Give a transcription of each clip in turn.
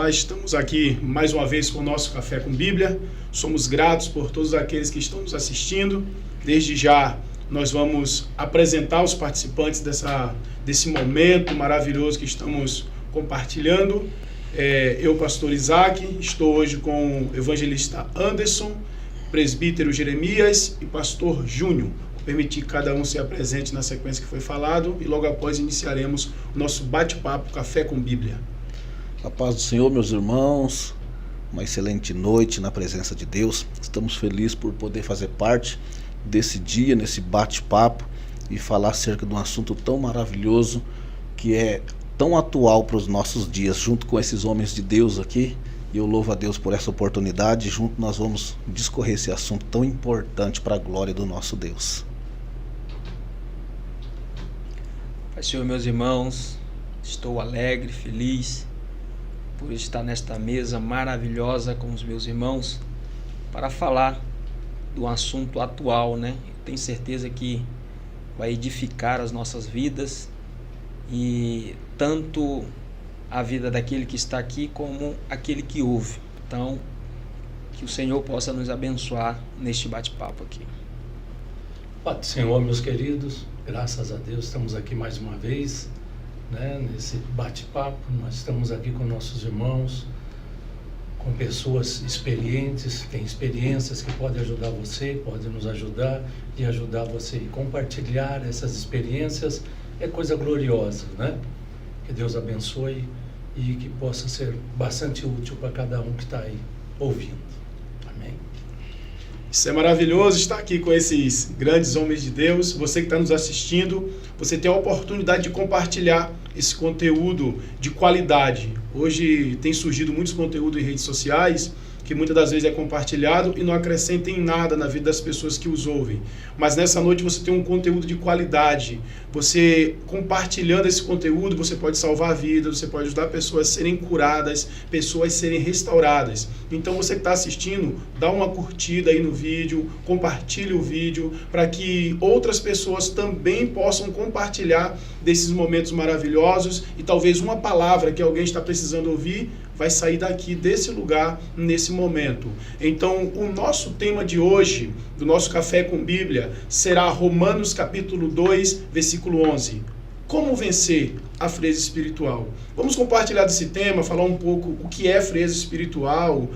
Nós estamos aqui mais uma vez com o nosso Café com Bíblia. Somos gratos por todos aqueles que estão nos assistindo. Desde já nós vamos apresentar os participantes desse momento maravilhoso que estamos compartilhando. Eu, pastor Isaac, estou hoje com o evangelista Anderson, presbítero Jeremias e pastor Júnior. Vou permitir que cada um se apresente na sequência que foi falado e logo após iniciaremos o nosso bate-papo Café com Bíblia. A paz do Senhor, meus irmãos, uma excelente noite na presença de Deus. Estamos felizes por poder fazer parte desse dia, nesse bate-papo e falar acerca de um assunto tão maravilhoso que é tão atual para os nossos dias, junto com esses homens de Deus aqui. E eu louvo a Deus por essa oportunidade. Junto nós vamos discorrer esse assunto tão importante para a glória do nosso Deus. Pai, Senhor, meus irmãos, estou alegre, feliz por estar nesta mesa maravilhosa com os meus irmãos para falar do assunto atual, né? Tenho certeza que vai edificar as nossas vidas e tanto a vida daquele que está aqui como aquele que ouve. Então, que o Senhor possa nos abençoar neste bate-papo aqui. Pai do Senhor, meus queridos, graças a Deus estamos aqui mais uma vez, né, nesse bate-papo. Nós estamos aqui com nossos irmãos, com pessoas experientes, tem experiências que podem ajudar você, podem nos ajudar e ajudar você. E compartilhar essas experiências é coisa gloriosa, né? Que Deus abençoe e que possa ser bastante útil para cada um que está aí ouvindo. Amém? Isso é maravilhoso estar aqui com esses grandes homens de Deus. Você que está nos assistindo, você tem a oportunidade de compartilhar esse conteúdo de qualidade. Hoje tem surgido muitos conteúdos em redes sociais que muitas das vezes é compartilhado e não acrescenta em nada na vida das pessoas que os ouvem. Mas nessa noite você tem um conteúdo de qualidade. Você compartilhando esse conteúdo, você pode salvar vidas, você pode ajudar pessoas a serem curadas, pessoas a serem restauradas. Então você que está assistindo, dá uma curtida aí no vídeo, compartilhe o vídeo, para que outras pessoas também possam compartilhar desses momentos maravilhosos e talvez uma palavra que alguém está precisando ouvir vai sair daqui, desse lugar, nesse momento. Então, o nosso tema de hoje, do nosso Café com Bíblia, será Romanos capítulo 2, versículo 11. Como vencer a frieza espiritual? Vamos compartilhar desse tema, falar um pouco o que é frieza espiritual,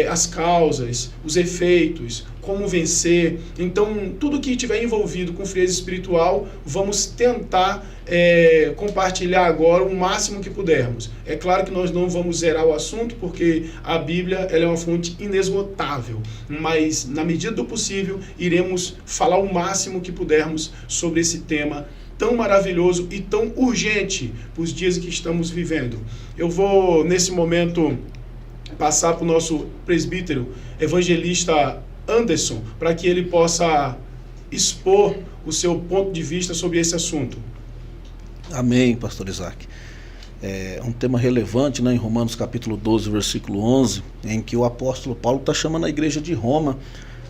as causas, os efeitos, como vencer. Então, tudo que estiver envolvido com frieza espiritual, vamos tentar compartilhar agora o máximo que pudermos. É claro que nós não vamos zerar o assunto, porque a Bíblia ela é uma fonte inesgotável, mas na medida do possível, iremos falar o máximo que pudermos sobre esse tema tão maravilhoso e tão urgente para os dias que estamos vivendo. Eu vou, nesse momento, passar para o nosso presbítero, evangelista Anderson, para que ele possa expor o seu ponto de vista sobre esse assunto. Amém, pastor Isaac. É um tema relevante, né, em Romanos capítulo 12, versículo 11, em que o apóstolo Paulo está chamando a igreja de Roma,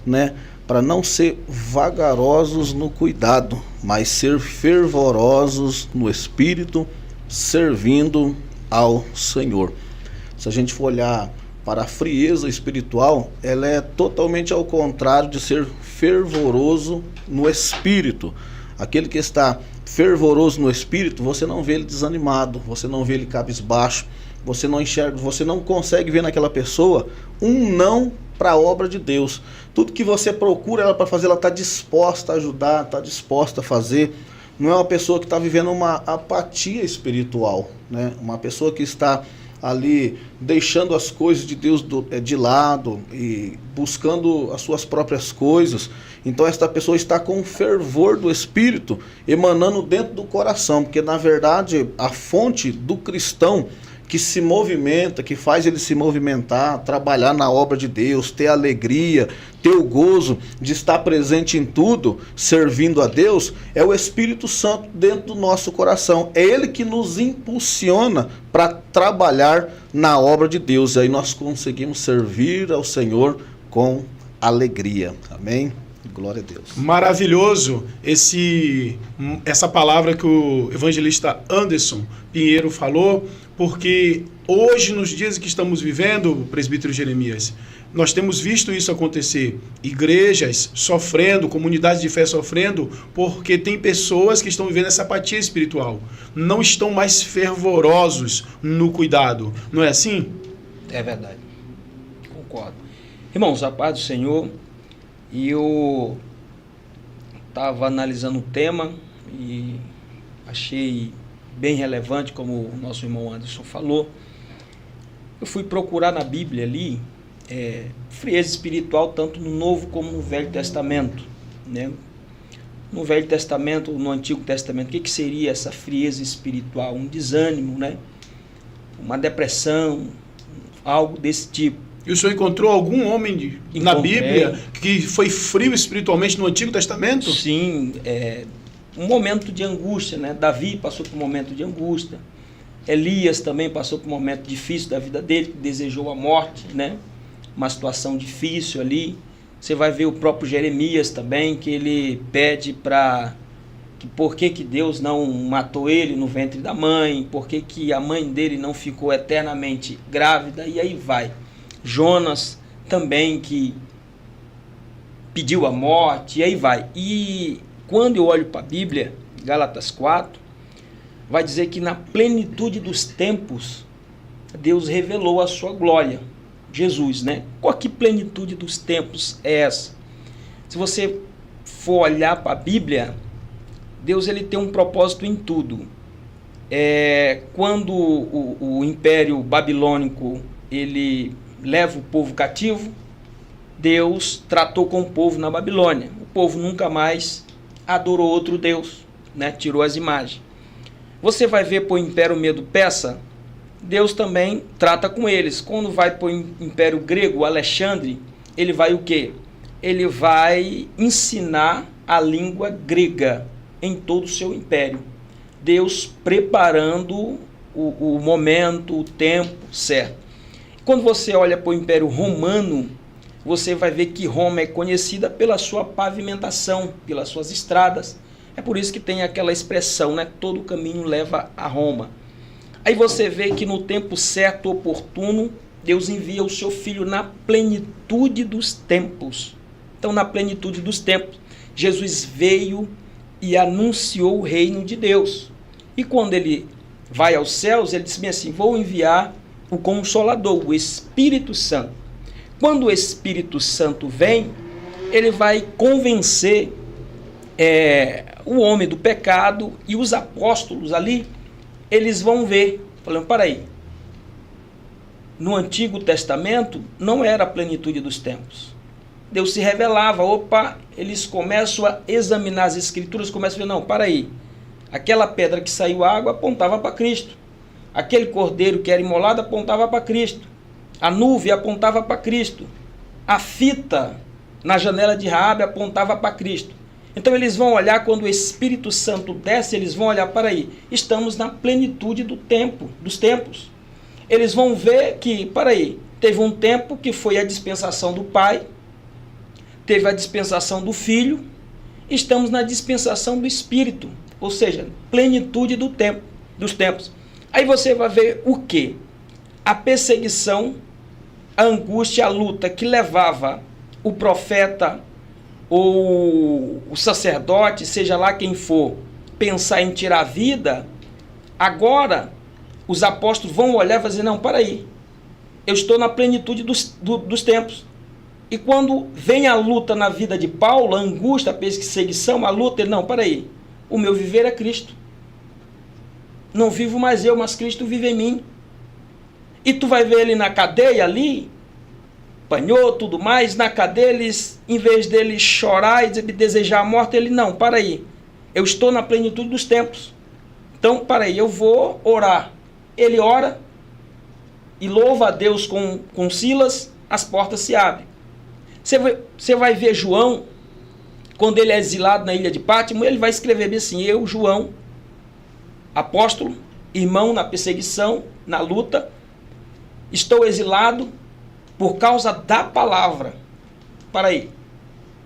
né, para não ser vagarosos no cuidado, mas ser fervorosos no espírito, servindo ao Senhor. Se a gente for olhar para a frieza espiritual, ela é totalmente ao contrário de ser fervoroso no espírito. Aquele que está fervoroso no espírito, você não vê ele desanimado, você não vê ele cabisbaixo, você não enxerga, você não consegue ver naquela pessoa um não para a obra de Deus. Tudo que você procura ela para fazer, ela está disposta a ajudar, está disposta a fazer. Não é uma pessoa que está vivendo uma apatia espiritual, né? Uma pessoa que está ali deixando as coisas de Deus de lado e buscando as suas próprias coisas. Então esta pessoa está com o fervor do Espírito emanando dentro do coração, porque na verdade a fonte do cristão que se movimenta, que faz ele se movimentar, trabalhar na obra de Deus, ter alegria, ter o gozo de estar presente em tudo, servindo a Deus, é o Espírito Santo dentro do nosso coração. É Ele que nos impulsiona para trabalhar na obra de Deus. E aí nós conseguimos servir ao Senhor com alegria. Amém? Glória a Deus. Maravilhoso essa palavra que o evangelista Anderson Pinheiro falou, Porque hoje, nos dias que estamos vivendo, presbítero Jeremias, nós temos visto isso acontecer. Igrejas sofrendo, comunidades de fé sofrendo, porque tem pessoas que estão vivendo essa apatia espiritual. Não estão mais fervorosos no cuidado. Não é assim? É verdade. Concordo. Irmãos, a paz do Senhor. E eu estava analisando o tema e achei bem relevante, como o nosso irmão Anderson falou. Eu fui procurar na Bíblia ali frieza espiritual tanto no Novo como no Velho Testamento, né? No Velho Testamento, no Antigo Testamento, o que seria essa frieza espiritual? Um desânimo, né? Uma depressão, algo desse tipo. E o senhor encontrou algum homem na Bíblia que foi frio espiritualmente no Antigo Testamento? Sim, um momento de angústia, né? Davi passou por um momento de angústia. Elias também passou por um momento difícil da vida dele, que desejou a morte, né? Uma situação difícil ali. Você vai ver o próprio Jeremias também, que ele pede por que Deus não matou ele no ventre da mãe, por que a mãe dele não ficou eternamente grávida, e aí vai. Jonas também, que pediu a morte, e aí vai. E quando eu olho para a Bíblia, Gálatas 4, vai dizer que na plenitude dos tempos, Deus revelou a sua glória, Jesus, né? Qual que plenitude dos tempos é essa? Se você for olhar para a Bíblia, Deus ele tem um propósito em tudo. Quando o Império Babilônico ele leva o povo cativo, Deus tratou com o povo na Babilônia. O povo nunca mais adorou outro Deus, né? Tirou as imagens. Você vai ver para o Império Medo-Persa, Deus também trata com eles. Quando vai para o Império Grego, Alexandre, ele vai o quê? Ele vai ensinar a língua grega em todo o seu império. Deus preparando o momento, o tempo certo. Quando você olha para o Império Romano, você vai ver que Roma é conhecida pela sua pavimentação, pelas suas estradas. É por isso que tem aquela expressão, né? Todo caminho leva a Roma. Aí você vê que no tempo certo, oportuno, Deus envia o seu Filho na plenitude dos tempos. Então, na plenitude dos tempos, Jesus veio e anunciou o reino de Deus. E quando ele vai aos céus, ele disse bem assim: vou enviar o Consolador, o Espírito Santo. Quando o Espírito Santo vem, ele vai convencer o homem do pecado, e os apóstolos ali, eles vão ver, falando, para aí, no Antigo Testamento não era a plenitude dos tempos. Deus se revelava, eles começam a examinar as Escrituras, começam a ver, não, para aí, aquela pedra que saiu água apontava para Cristo, aquele cordeiro que era imolado apontava para Cristo, a nuvem apontava para Cristo, a fita na janela de Raabe apontava para Cristo. Então eles vão olhar, quando o Espírito Santo desce, eles vão olhar, para aí, estamos na plenitude do tempo, dos tempos. Eles vão ver que, para aí, teve um tempo que foi a dispensação do Pai, teve a dispensação do Filho, estamos na dispensação do Espírito, ou seja, plenitude do tempo, dos tempos. Aí você vai ver o quê? A perseguição, a angústia, a luta que levava o profeta ou o sacerdote, seja lá quem for, pensar em tirar a vida. Agora os apóstolos vão olhar e dizer, não, para aí, eu estou na plenitude dos tempos. E quando vem a luta na vida de Paulo, a angústia, a perseguição, a luta, ele, não, para aí, o meu viver é Cristo. Não vivo mais eu, mas Cristo vive em mim. E tu vai ver ele na cadeia ali, apanhou, tudo mais, na cadeia, eles, em vez dele chorar e desejar a morte, ele, não, para aí, eu estou na plenitude dos tempos. Então, para aí, eu vou orar. Ele ora e louva a Deus com Silas, as portas se abrem. Você vai ver João, quando ele é exilado na ilha de Pátimo, ele vai escrever bem assim, eu, João, apóstolo, irmão na perseguição, na luta, estou exilado por causa da palavra. Para aí,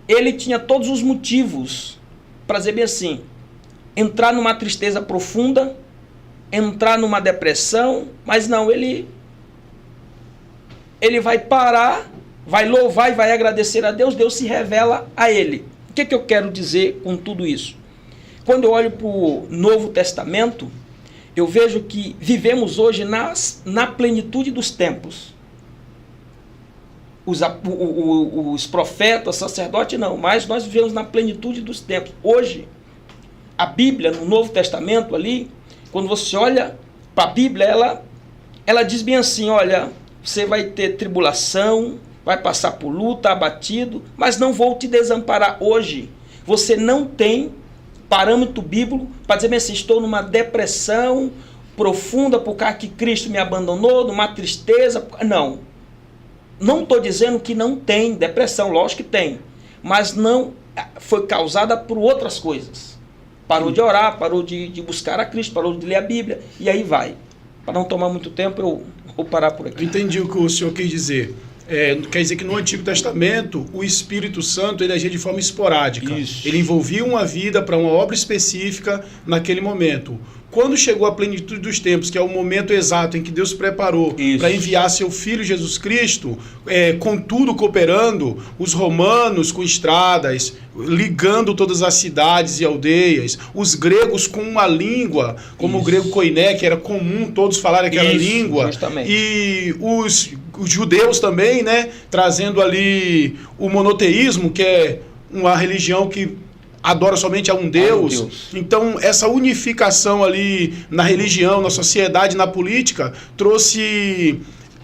ele tinha todos os motivos para dizer bem assim, entrar numa tristeza profunda, entrar numa depressão, mas não, ele vai parar, vai louvar e vai agradecer a Deus, Deus se revela a ele. O que eu quero dizer com tudo isso? Quando eu olho para o Novo Testamento, eu vejo que vivemos hoje na plenitude dos tempos. Os profetas, sacerdotes não, mas nós vivemos na plenitude dos tempos. Hoje, a Bíblia, no Novo Testamento ali, quando você olha para a Bíblia, ela diz bem assim, olha, você vai ter tribulação, vai passar por luta, abatido, mas não vou te desamparar hoje. Você não tem parâmetro bíblico para dizer bem assim, estou numa depressão profunda por causa que Cristo me abandonou, numa tristeza. Não estou dizendo que não tem depressão, lógico que tem, mas não foi causada por outras coisas. Parou de orar, parou de buscar a Cristo, parou de ler a Bíblia, e aí vai. Para não tomar muito tempo, eu vou parar por aqui. Entendi o que o senhor quis dizer. Quer dizer que no Antigo Testamento, o Espírito Santo ele agia de forma esporádica. Isso. Ele envolvia uma vida para uma obra específica naquele momento. Quando chegou a plenitude dos tempos, que é o momento exato em que Deus preparou para enviar seu Filho Jesus Cristo, com tudo cooperando, os romanos com estradas, ligando todas as cidades e aldeias, os gregos com uma língua, como o grego koiné, que era comum todos falarem aquela língua, justamente. E os judeus também, né, trazendo ali o monoteísmo, que é uma religião que adora somente a um Deus. Então, essa unificação ali na religião, na sociedade, na política, trouxe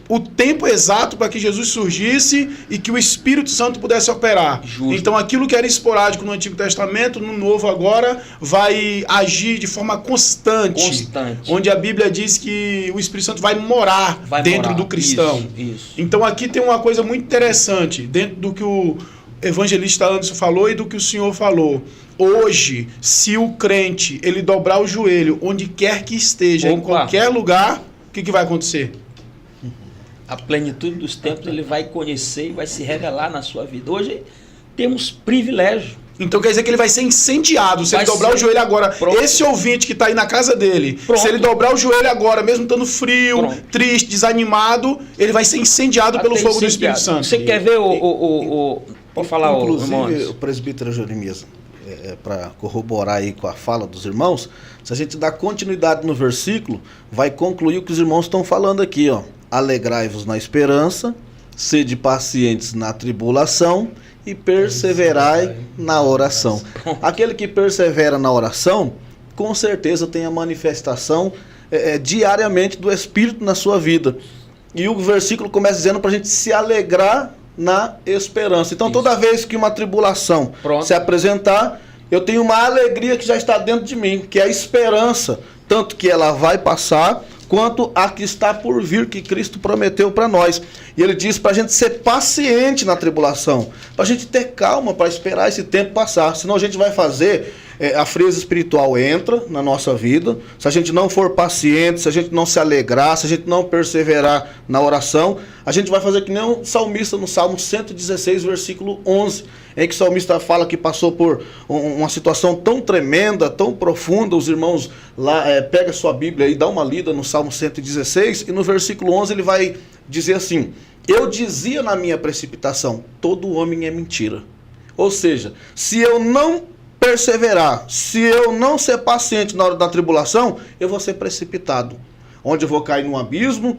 o tempo exato para que Jesus surgisse e que o Espírito Santo pudesse operar. Justo. Então, aquilo que era esporádico no Antigo Testamento, no Novo agora, vai agir de forma constante. Onde a Bíblia diz que o Espírito Santo vai morar dentro do cristão. Isso. Então, aqui tem uma coisa muito interessante, dentro do que o evangelista Anderson falou e do que o senhor falou. Hoje, se o crente ele dobrar o joelho onde quer que esteja, em qualquer lugar, o que vai acontecer? A plenitude dos tempos ele vai conhecer e vai se revelar na sua vida. Hoje temos privilégio. Então quer dizer que ele vai ser incendiado se ele dobrar o joelho agora. Pronto. Esse ouvinte que está aí na casa dele, se ele dobrar o joelho agora, mesmo estando frio, triste, desanimado, ele vai ser incendiado pelo fogo do Espírito Santo. Você quer ver Pode falar, inclusive, o presbítero Jeremias, para corroborar aí com a fala dos irmãos, se a gente dá continuidade no versículo, vai concluir o que os irmãos estão falando aqui, ó. Alegrai-vos na esperança, sede pacientes na tribulação e perseverai na oração. Aquele que persevera na oração, com certeza tem a manifestação diariamente do Espírito na sua vida. E o versículo começa dizendo para a gente se alegrar na esperança. Então, toda vez que uma tribulação se apresentar, eu tenho uma alegria que já está dentro de mim, que é a esperança, tanto que ela vai passar, quanto a que está por vir, que Cristo prometeu para nós. E ele diz para a gente ser paciente na tribulação, para a gente ter calma, para esperar esse tempo passar, senão a gente vai fazer... a frieza espiritual entra na nossa vida, se a gente não for paciente, se a gente não se alegrar, se a gente não perseverar na oração, a gente vai fazer que nem o salmista no Salmo 116, versículo 11, em que o salmista fala que passou por uma situação tão tremenda, tão profunda. Os irmãos lá, pega sua Bíblia e dá uma lida no Salmo 116, e no versículo 11 ele vai dizer assim: eu dizia na minha precipitação, todo homem é mentira. Ou seja, se eu não perseverar, se eu não ser paciente na hora da tribulação, eu vou ser precipitado. Onde eu vou cair num abismo,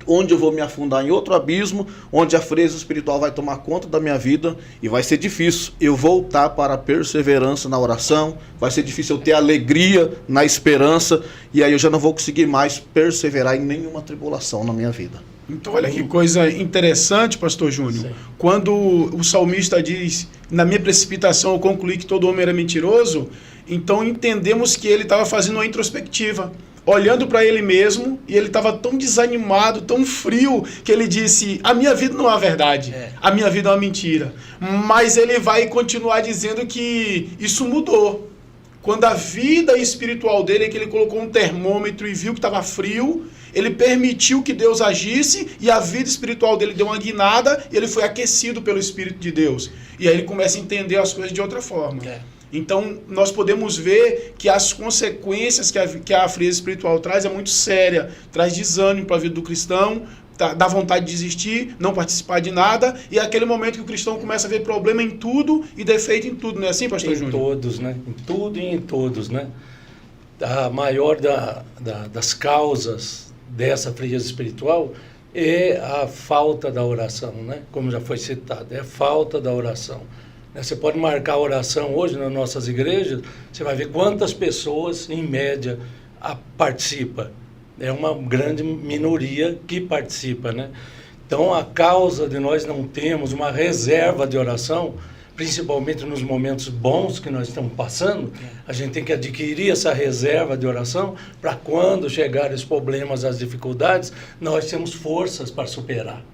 onde eu vou me afundar em outro abismo, onde a frieza espiritual vai tomar conta da minha vida e vai ser difícil eu voltar para a perseverança na oração, vai ser difícil eu ter alegria na esperança, e aí eu já não vou conseguir mais perseverar em nenhuma tribulação na minha vida. Então, olha que coisa interessante, pastor Júnior. Sim. Quando o salmista diz, na minha precipitação eu concluí que todo homem era mentiroso, então entendemos que ele estava fazendo uma introspectiva, olhando para ele mesmo, e ele estava tão desanimado, tão frio, que ele disse, a minha vida não é a verdade, a minha vida é uma mentira. Mas ele vai continuar dizendo que isso mudou. Quando a vida espiritual dele, é que ele colocou um termômetro e viu que estava frio, ele permitiu que Deus agisse e a vida espiritual dele deu uma guinada e ele foi aquecido pelo Espírito de Deus. E aí ele começa a entender as coisas de outra forma. Então, nós podemos ver que as consequências que a frieza espiritual traz é muito séria, traz desânimo para a vida do cristão, dá vontade de desistir, não participar de nada, e é aquele momento que o cristão começa a ver problema em tudo e defeito em tudo, não é assim, pastor Júnior? Em todos, né? Em tudo e em todos, né? A maior das causas dessa frieza espiritual é a falta da oração, né? Como já foi citado, é a falta da oração. Você pode marcar a oração hoje nas nossas igrejas, você vai ver quantas pessoas, em média, participam. É uma grande minoria que participa, né? Então, a causa de nós não termos uma reserva de oração, principalmente nos momentos bons que nós estamos passando, a gente tem que adquirir essa reserva de oração para quando chegarem os problemas, as dificuldades, nós temos forças para superar.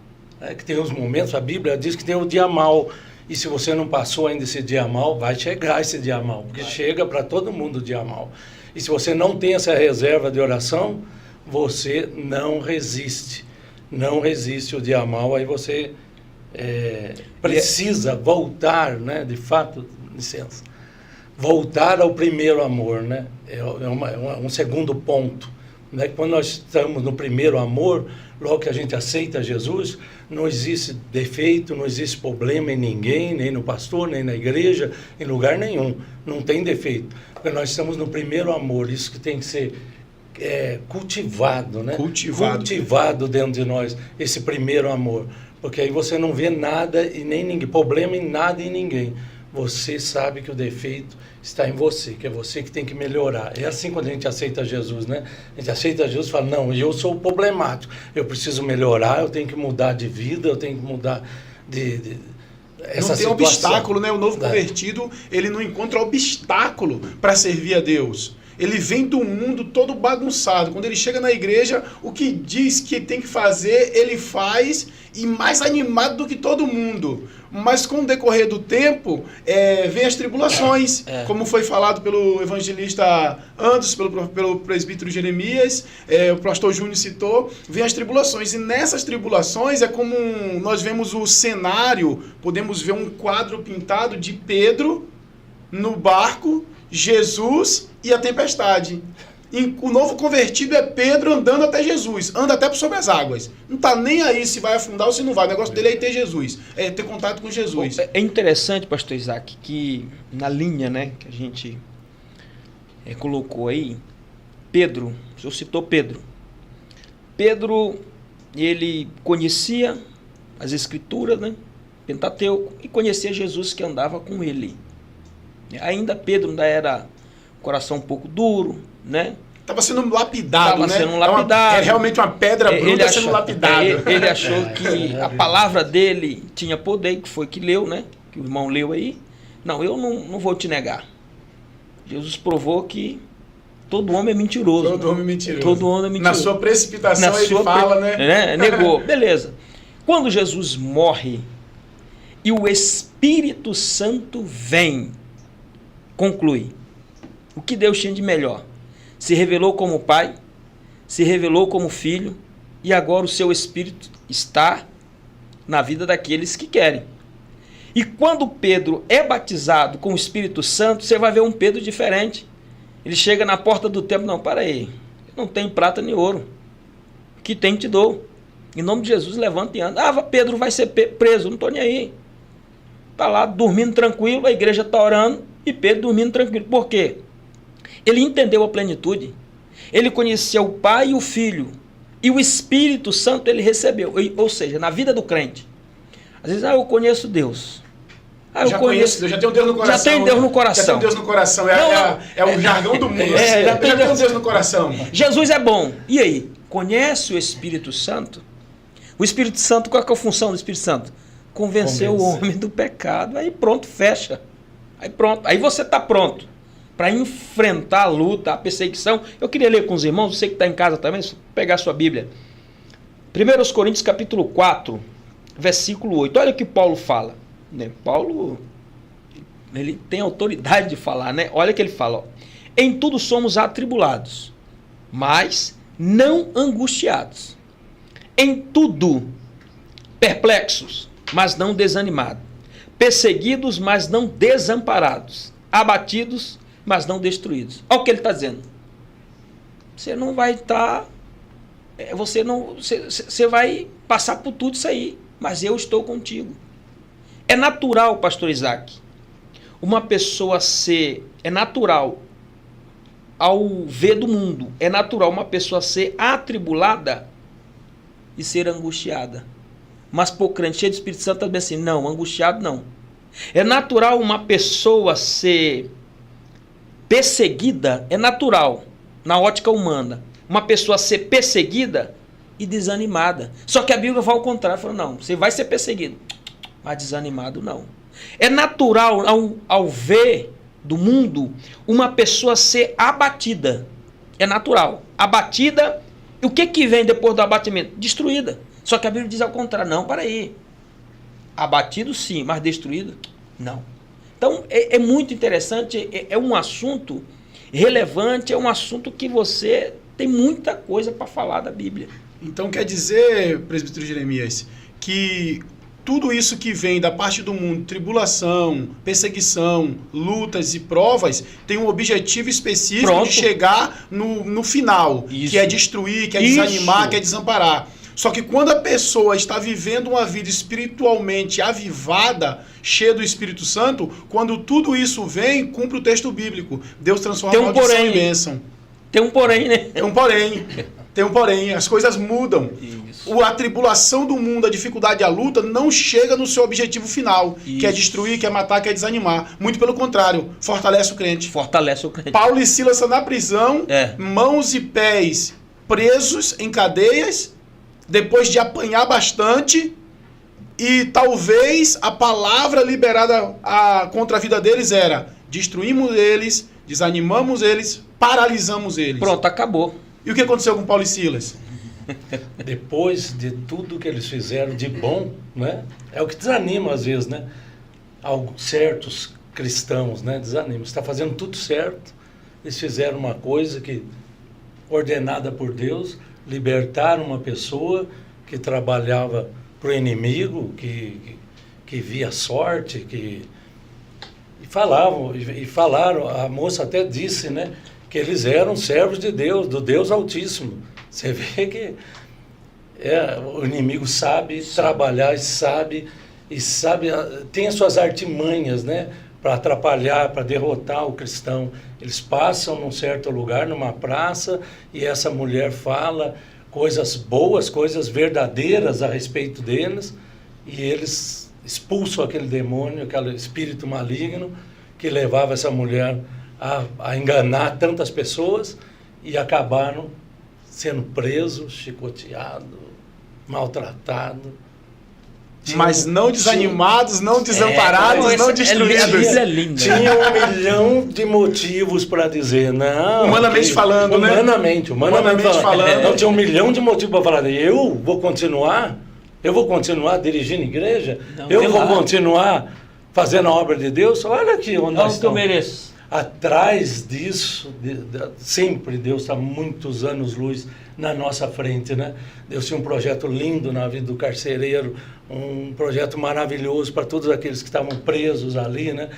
É que tem os momentos, a Bíblia diz que tem o dia mau, e se você não passou ainda esse dia mau, vai chegar esse dia mau, porque chega para todo mundo o dia mau. E se você não tem essa reserva de oração, você não resiste o dia mau, aí você precisa voltar, né, de fato, licença, voltar ao primeiro amor, né, um segundo ponto, né, quando nós estamos no primeiro amor, logo que a gente aceita Jesus, não existe defeito, não existe problema em ninguém, nem no pastor, nem na igreja, em lugar nenhum, não tem defeito, porque nós estamos no primeiro amor, isso que tem que ser cultivado, né? Cultivado dentro de nós, esse primeiro amor. Porque aí você não vê nada e nem ninguém, problema em nada e ninguém. Você sabe que o defeito está em você, que é você que tem que melhorar. É assim quando a gente aceita Jesus, né? A gente aceita Jesus e fala, não, eu sou problemático, eu preciso melhorar, eu tenho que mudar de vida, eu tenho que mudar essa não tem situação. Obstáculo, né? O novo convertido, ele não encontra obstáculo para servir a Deus. Ele vem do mundo todo bagunçado. Quando ele chega na igreja, o que diz que tem que fazer, ele faz, e mais animado do que todo mundo. Mas com o decorrer do tempo, vem as tribulações, como foi falado pelo evangelista Anderson, pelo presbítero Jeremias, o pastor Júnior citou, vem as tribulações. E nessas tribulações é como nós vemos o cenário, podemos ver um quadro pintado de Pedro no barco, Jesus e a tempestade. E o novo convertido é Pedro andando até Jesus, anda até por sobre as águas. Não está nem aí se vai afundar ou se não vai. O negócio dele é ter Jesus, é ter contato com Jesus. É interessante, pastor Isaac, que na linha, né, que a gente colocou aí, Pedro, o senhor citou Pedro. Pedro, ele conhecia as Escrituras, né, Pentateuco, e conhecia Jesus que andava com ele. Ainda Pedro ainda era coração um pouco duro, né? Estava sendo lapidado, né? Estava sendo lapidado. É realmente uma pedra bruta sendo lapidado. Ele achou que a palavra dele tinha poder, que foi que leu, né? Que o irmão leu aí. Não, eu não vou te negar. Jesus provou que todo homem é mentiroso. Todo homem é mentiroso. Todo homem é mentiroso. Na sua precipitação ele fala, né? Negou. Beleza. Quando Jesus morre e o Espírito Santo vem, conclui. O que Deus tinha de melhor? Se revelou como Pai, se revelou como Filho, e agora o seu Espírito está na vida daqueles que querem. E quando Pedro é batizado com o Espírito Santo, você vai ver um Pedro diferente. Ele chega na porta do templo, não, para aí, não tem prata nem ouro. O que tem te dou. Em nome de Jesus, levanta e anda. Ah, Pedro vai ser preso, não estou nem aí. Está lá dormindo tranquilo, a igreja está orando, e Pedro dormindo tranquilo. Por quê? Ele entendeu a plenitude. Ele conhecia o Pai e o Filho. E o Espírito Santo ele recebeu. Ou seja, na vida do crente. Às vezes, eu conheço Deus. Eu conheço Deus, já tenho Deus no coração. Já tem Deus no coração. Já tem Deus no coração. É o jargão do mundo. Já tenho Deus no coração. Jesus é bom. E aí? Conhece o Espírito Santo? O Espírito Santo, qual é a função do Espírito Santo? Convencer o homem do pecado. Aí pronto, fecha. Aí pronto. Aí você está pronto para enfrentar a luta, a perseguição. Eu queria ler com os irmãos, você que está em casa também, pegar a sua Bíblia. 1 Coríntios capítulo 4, versículo 8. Olha o que Paulo fala. Né? Paulo, ele tem autoridade de falar, né? Olha o que ele fala. Ó. Em tudo somos atribulados, mas não angustiados. Em tudo perplexos, mas não desanimados. Perseguidos, mas não desamparados. abatidos, mas não destruídos. Olha o que ele está dizendo. Você não vai estar... Você vai passar por tudo isso aí, mas eu estou contigo. É natural, pastor Isaac, uma pessoa ser... É natural, ao ver do mundo, é natural uma pessoa ser atribulada e ser angustiada. Mas por crente cheio do Espírito Santo também assim, não, angustiado não. É natural uma pessoa ser perseguida, é natural, na ótica humana, uma pessoa ser perseguida e desanimada. Só que a Bíblia fala ao contrário, fala, não, você vai ser perseguido, mas desanimado não. É natural ao ver do mundo uma pessoa ser abatida. É natural. Abatida, e o que vem depois do abatimento? Destruída. Só que a Bíblia diz ao contrário, não, para aí. Abatido sim, mas destruído, não. Então é muito interessante, é um assunto relevante, é um assunto que você tem muita coisa para falar da Bíblia. Então quer dizer, presbítero Jeremias, que tudo isso que vem da parte do mundo, tribulação, perseguição, lutas e provas, tem um objetivo específico de chegar no final, que é destruir, que é desanimar, que é desamparar. Só que quando a pessoa está vivendo uma vida espiritualmente avivada, cheia do Espírito Santo, quando tudo isso vem, cumpre o texto bíblico. Deus transforma a maldição em bênção. Tem um porém, né? Tem um porém. Tem um porém. As coisas mudam. A tribulação do mundo, a dificuldade, a luta, não chega no seu objetivo final, que é destruir, que é matar, que é desanimar. Muito pelo contrário, fortalece o crente. Fortalece o crente. Paulo e Silas estão na prisão, mãos e pés presos em cadeias, depois de apanhar bastante, e talvez a palavra liberada contra a vida deles era: destruímos eles, desanimamos eles, paralisamos eles. Pronto, acabou. E o que aconteceu com Paulo e Silas? Depois de tudo que eles fizeram de bom, né? É o que desanima às vezes, né? Certos cristãos, né? Desanima. Você está fazendo tudo certo, eles fizeram uma coisa que ordenada por Deus, libertaram uma pessoa que trabalhava para o inimigo, que via sorte, e falaram, a moça até disse, né? Que eles eram servos de Deus, do Deus Altíssimo. Você vê que o inimigo sabe trabalhar, e sabe, tem as suas artimanhas, né, para atrapalhar, para derrotar o cristão. Eles passam num certo lugar, numa praça, e essa mulher fala coisas boas, coisas verdadeiras a respeito deles, e eles expulsam aquele demônio, aquele espírito maligno que levava essa mulher a enganar tantas pessoas, e acabaram sendo presos, chicoteados, maltratados. Mas não desanimados, não desamparados, não destruídos. Tinha 1 milhão de motivos para dizer não. Humanamente falando, né? Humanamente falando. Não, tinha 1 milhão de motivos para falar. Eu vou continuar dirigindo igreja? Eu vou continuar fazendo a obra de Deus? Olha aqui onde nós estamos. Eu mereço. Atrás disso, sempre Deus está muitos anos-luz na nossa frente, né? Deus tinha um projeto lindo na vida do carcereiro, um projeto maravilhoso para todos aqueles que estavam presos ali, né?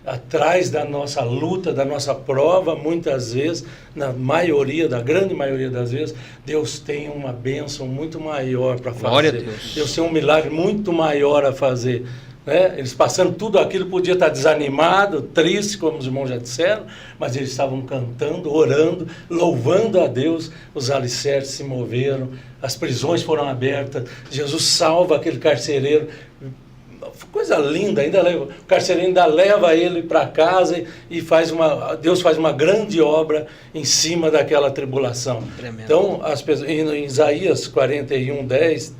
Atrás da nossa luta, da nossa prova, muitas vezes, da grande maioria das vezes, Deus tem uma bênção muito maior para fazer. Glória a Deus. Deus tem um milagre muito maior a fazer. Né? Eles passando tudo aquilo, podia estar desanimado, triste, como os irmãos já disseram, mas eles estavam cantando, orando, louvando a Deus. Os alicerces se moveram, as prisões foram abertas, Jesus salva aquele carcereiro. Coisa linda, o carcereiro ainda leva ele para casa e Deus faz uma grande obra em cima daquela tribulação. Tremendo. Então, em Isaías 41:10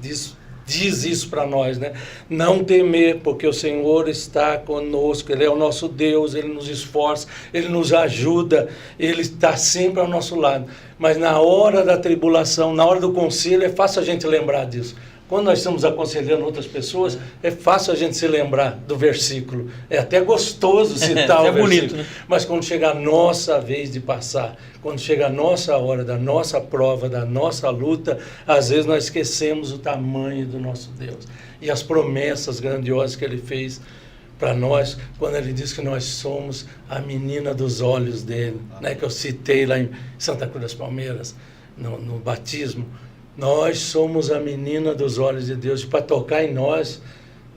diz isso para nós, né? Não temer, porque o Senhor está conosco, Ele é o nosso Deus, Ele nos esforça, Ele nos ajuda, Ele está sempre ao nosso lado. Mas na hora da tribulação, na hora do conselho, é fácil a gente lembrar disso. Quando nós estamos aconselhando outras pessoas, é fácil a gente se lembrar do versículo. É até gostoso citar o versículo. Bonito, né? Mas quando chega a nossa vez de passar, quando chega a nossa hora da nossa prova, da nossa luta, às vezes nós esquecemos o tamanho do nosso Deus e as promessas grandiosas que Ele fez para nós, quando ele diz que nós somos a menina dos olhos dele, né, que eu citei lá em Santa Cruz das Palmeiras, no batismo. Nós somos a menina dos olhos de Deus, e para tocar em nós,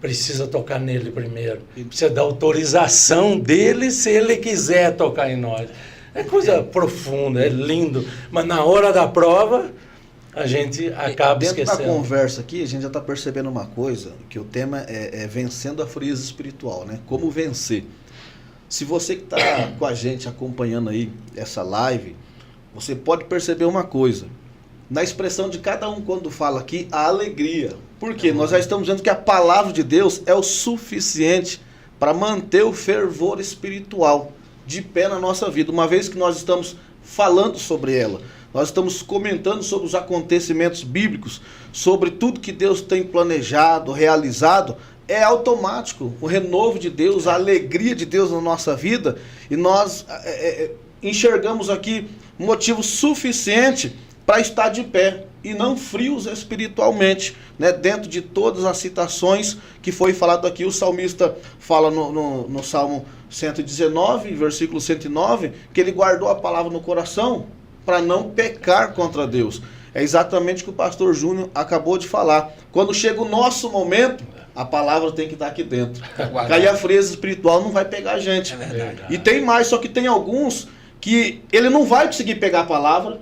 precisa tocar nele primeiro. Precisa da autorização dele, se ele quiser tocar em nós. É coisa profunda, é lindo, mas na hora da prova, a gente acaba esquecendo. Dentro da conversa aqui, a gente já está percebendo uma coisa, que o tema é vencendo a frieza espiritual, né? Como vencer. Se você que está com a gente acompanhando aí essa live, você pode perceber uma coisa. Na expressão de cada um quando fala aqui, a alegria. Por quê? Nós já estamos vendo que a palavra de Deus é o suficiente para manter o fervor espiritual de pé na nossa vida. Uma vez que nós estamos falando sobre ela, nós estamos comentando sobre os acontecimentos bíblicos, sobre tudo que Deus tem planejado, realizado, é automático. O renovo de Deus, a alegria de Deus na nossa vida, e nós enxergamos aqui motivo suficiente para estar de pé e não frios espiritualmente, né? Dentro de todas as citações que foi falado aqui, o salmista fala no Salmo 119, versículo 109, que ele guardou a palavra no coração para não pecar contra Deus. É exatamente o que o pastor Júnior acabou de falar. Quando chega o nosso momento, a palavra tem que estar aqui dentro. Aí a frieza espiritual não vai pegar a gente. É verdade. E tem mais, só que tem alguns que ele não vai conseguir pegar a palavra,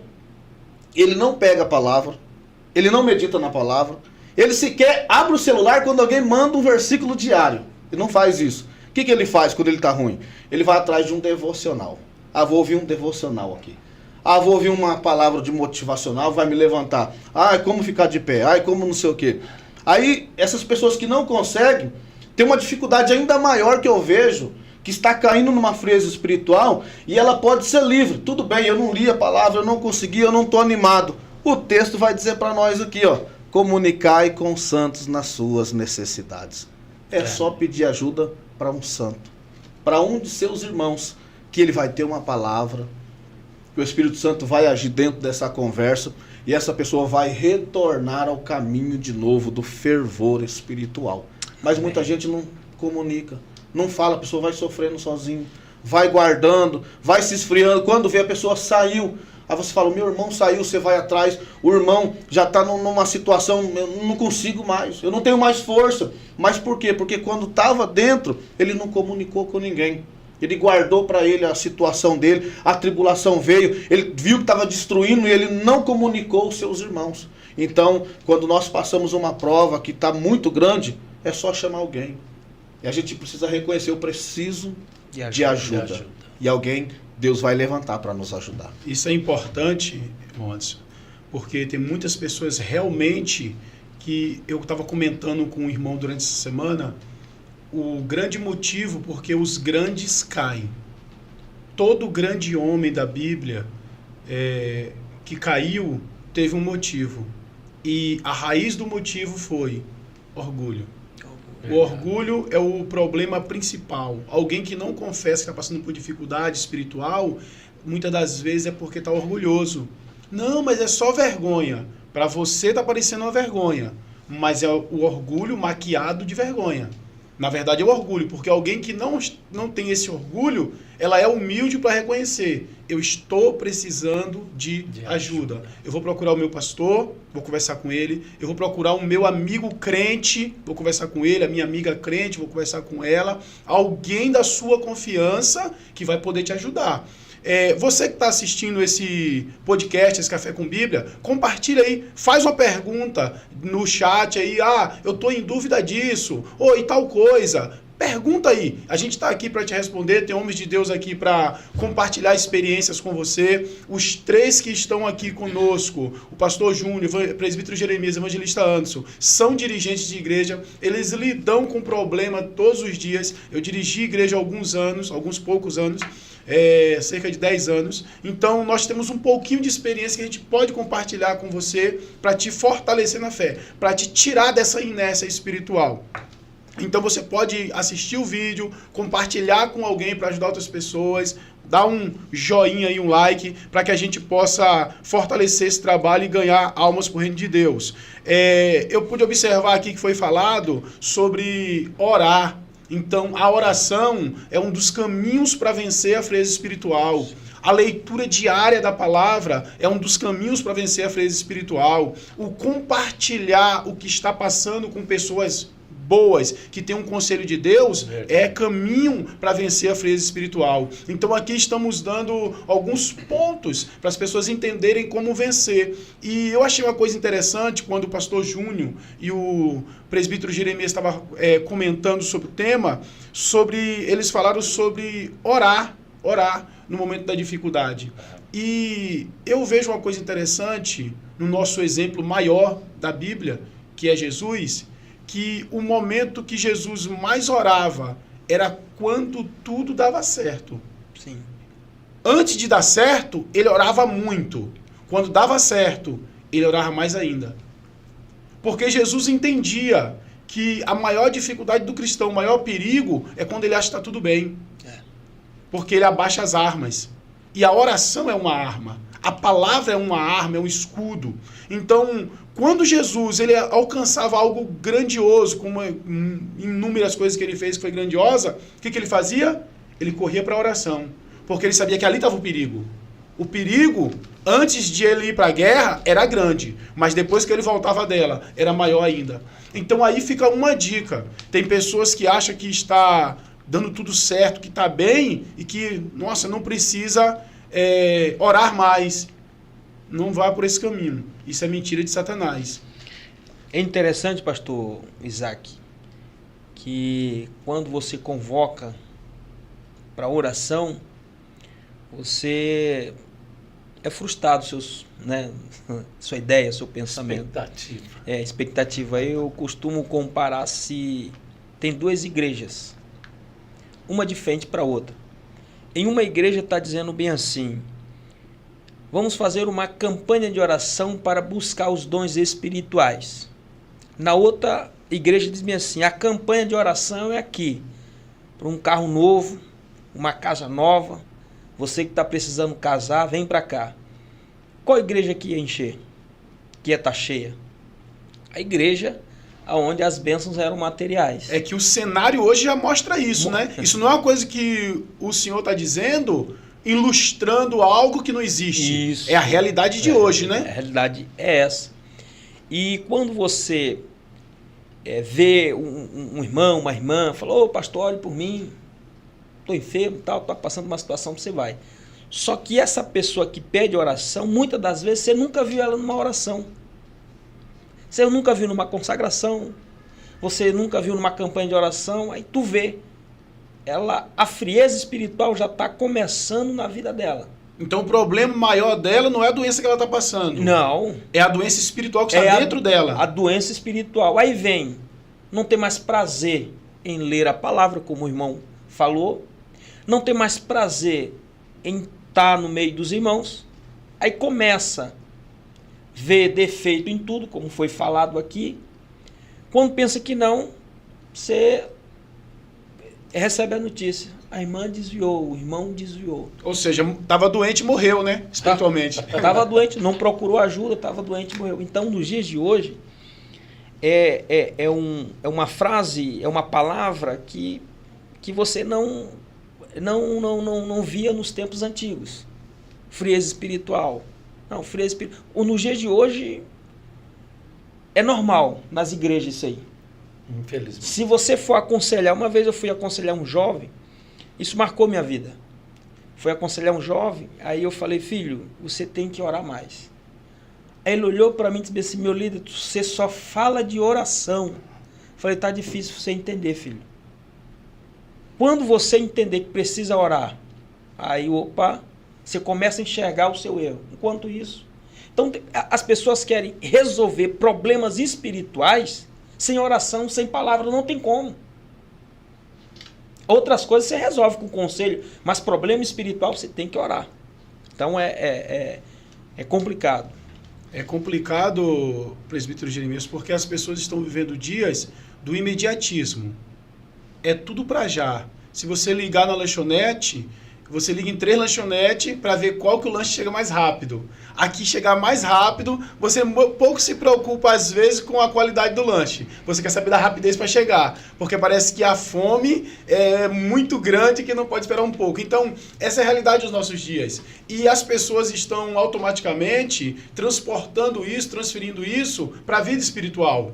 ele não pega a palavra, ele não medita na palavra, ele sequer abre o celular quando alguém manda um versículo diário. Ele não faz isso. O que ele faz quando ele está ruim? Ele vai atrás de um devocional. Ah, vou ouvir um devocional aqui. Ah, vou ouvir uma palavra de motivacional, vai me levantar. Ah, como ficar de pé? Ah, como não sei o quê. Aí, essas pessoas que não conseguem, tem uma dificuldade ainda maior que eu vejo, que está caindo numa frieza espiritual, e ela pode ser livre. Tudo bem, eu não li a palavra, eu não consegui, eu não estou animado. O texto vai dizer para nós aqui, ó, comunicai com os santos nas suas necessidades. É só pedir ajuda para um santo, para um de seus irmãos, que ele vai ter uma palavra, que o Espírito Santo vai agir dentro dessa conversa, e essa pessoa vai retornar ao caminho de novo do fervor espiritual. Mas muita gente não comunica, não fala, a pessoa vai sofrendo sozinho, vai guardando, vai se esfriando. Quando vê, a pessoa saiu, aí você fala, meu irmão saiu, você vai atrás, o irmão já está numa situação, eu não consigo mais, eu não tenho mais força. Mas por quê? Porque quando estava dentro, ele não comunicou com ninguém. Ele guardou para ele a situação dele, a tribulação veio, ele viu que estava destruindo e ele não comunicou aos seus irmãos. Então, quando nós passamos uma prova que está muito grande, é só chamar alguém. E a gente precisa reconhecer, eu preciso de ajuda. E alguém, Deus vai levantar para nos ajudar. Isso é importante, irmão Anderson, porque tem muitas pessoas realmente que eu estava comentando com um irmão durante essa semana, o grande motivo porque os grandes caem. Todo grande homem da Bíblia que caiu teve um motivo. E a raiz do motivo foi orgulho. O orgulho é o problema principal. Alguém que não confessa que está passando por dificuldade espiritual, muitas das vezes é porque está orgulhoso. Não, mas é só vergonha. Para você está parecendo uma vergonha, mas é o orgulho maquiado de vergonha. Na verdade é o orgulho, porque alguém que não tem esse orgulho, ela é humilde para reconhecer. Eu estou precisando de ajuda. Eu vou procurar o meu pastor, vou conversar com ele. Eu vou procurar o meu amigo crente, vou conversar com ele. A minha amiga crente, vou conversar com ela. Alguém da sua confiança que vai poder te ajudar. Você que está assistindo esse podcast, esse Café com Bíblia, compartilha aí, faz uma pergunta no chat aí, eu estou em dúvida disso, ou e tal coisa. Pergunta aí, a gente está aqui para te responder, tem homens de Deus aqui para compartilhar experiências com você. Os 3 que estão aqui conosco, o pastor Júnior, o presbítero Jeremias, o evangelista Anderson, são dirigentes de igreja, eles lidam com problema todos os dias. Eu dirigi igreja há alguns poucos anos, cerca de 10 anos. Então nós temos um pouquinho de experiência que a gente pode compartilhar com você para te fortalecer na fé, para te tirar dessa inércia espiritual. Então você pode assistir o vídeo, compartilhar com alguém para ajudar outras pessoas, dar um joinha e um like para que a gente possa fortalecer esse trabalho e ganhar almas para o reino de Deus. Eu pude observar aqui que foi falado sobre orar. Então, a oração é um dos caminhos para vencer a frieza espiritual. A leitura diária da palavra é um dos caminhos para vencer a frieza espiritual. O compartilhar o que está passando com pessoas boas, que têm um conselho de Deus, é caminho para vencer a frieza espiritual. Então aqui estamos dando alguns pontos para as pessoas entenderem como vencer. E eu achei uma coisa interessante quando o pastor Júnior e o presbítero Jeremias estavam comentando sobre o tema, eles falaram sobre orar no momento da dificuldade. E eu vejo uma coisa interessante no nosso exemplo maior da Bíblia, que é Jesus, que o momento que Jesus mais orava era quando tudo dava certo. Sim. Antes de dar certo, ele orava muito. Quando dava certo, ele orava mais ainda. Porque Jesus entendia que a maior dificuldade do cristão, o maior perigo, é quando ele acha que está tudo bem. Porque ele abaixa as armas. E a oração é uma arma. A palavra é uma arma, é um escudo. Então, quando Jesus ele alcançava algo grandioso, como inúmeras coisas que ele fez que foi grandiosa, o que ele fazia? Ele corria para a oração. Porque ele sabia que ali estava o perigo. O perigo, antes de ele ir para a guerra, era grande. Mas depois que ele voltava dela, era maior ainda. Então aí fica uma dica. Tem pessoas que acham que está dando tudo certo, que está bem e que, nossa, não precisa orar mais. Não vá por esse caminho. Isso é mentira de Satanás. É interessante, pastor Isaac, que quando você convoca para oração, você é frustrado sua ideia, seu pensamento. Expectativa. Eu costumo comparar se tem duas igrejas, uma de frente para outra. Em uma igreja está dizendo bem assim: vamos fazer uma campanha de oração para buscar os dons espirituais. Na outra igreja diz bem assim: a campanha de oração é aqui, para um carro novo, uma casa nova. Você que está precisando casar, vem para cá. Qual igreja que ia encher? Que ia estar cheia? A igreja onde as bênçãos eram materiais. É que o cenário hoje já mostra isso, né? Isso não é uma coisa que o senhor está dizendo ilustrando algo que não existe. Isso. É a realidade de hoje, né? A realidade é essa. E quando você vê um irmão, uma irmã, fala: ô pastor, ore por mim, estou enfermo, estou passando uma situação, você vai. Só que essa pessoa que pede oração, muitas das vezes você nunca viu ela numa oração. Você nunca viu numa consagração, você nunca viu numa campanha de oração, aí tu vê. A frieza espiritual já está começando na vida dela. Então o problema maior dela não é a doença que ela está passando. Não. É a doença espiritual que está dentro dela. A doença espiritual. Aí vem, não tem mais prazer em ler a palavra, como o irmão falou. Não tem mais prazer em estar no meio dos irmãos. Aí começa a ver defeito em tudo, como foi falado aqui. Quando pensa que não, você recebe a notícia: a irmã desviou, o irmão desviou. Ou seja, estava doente e morreu, né? Espiritualmente. Estava doente, não procurou ajuda, estava doente e morreu. Então, nos dias de hoje, é uma frase, é uma palavra que você não via nos tempos antigos. Frieza espiritual. Não, frieza espiritual. Nos dias de hoje, é normal nas igrejas isso aí. Infelizmente. Se você for aconselhar, uma vez eu fui aconselhar um jovem, isso marcou minha vida. Fui aconselhar um jovem, aí eu falei: filho, você tem que orar mais. Aí ele olhou para mim e disse assim: meu líder, você só fala de oração. Eu falei: tá difícil você entender, filho. Quando você entender que precisa orar, aí você começa a enxergar o seu erro. Enquanto isso, então as pessoas querem resolver problemas espirituais sem oração, sem palavra, não tem como. Outras coisas você resolve com conselho, mas problema espiritual você tem que orar. Então é complicado. É complicado, presbítero Jeremias, porque as pessoas estão vivendo dias do imediatismo. É tudo para já. Se você ligar na lanchonete, você liga em 3 lanchonetes para ver qual que o lanche chega mais rápido. Aqui chegar mais rápido, você pouco se preocupa às vezes com a qualidade do lanche. Você quer saber da rapidez para chegar, porque parece que a fome é muito grande que não pode esperar um pouco. Então, essa é a realidade dos nossos dias. E as pessoas estão automaticamente transportando isso, transferindo isso para a vida espiritual.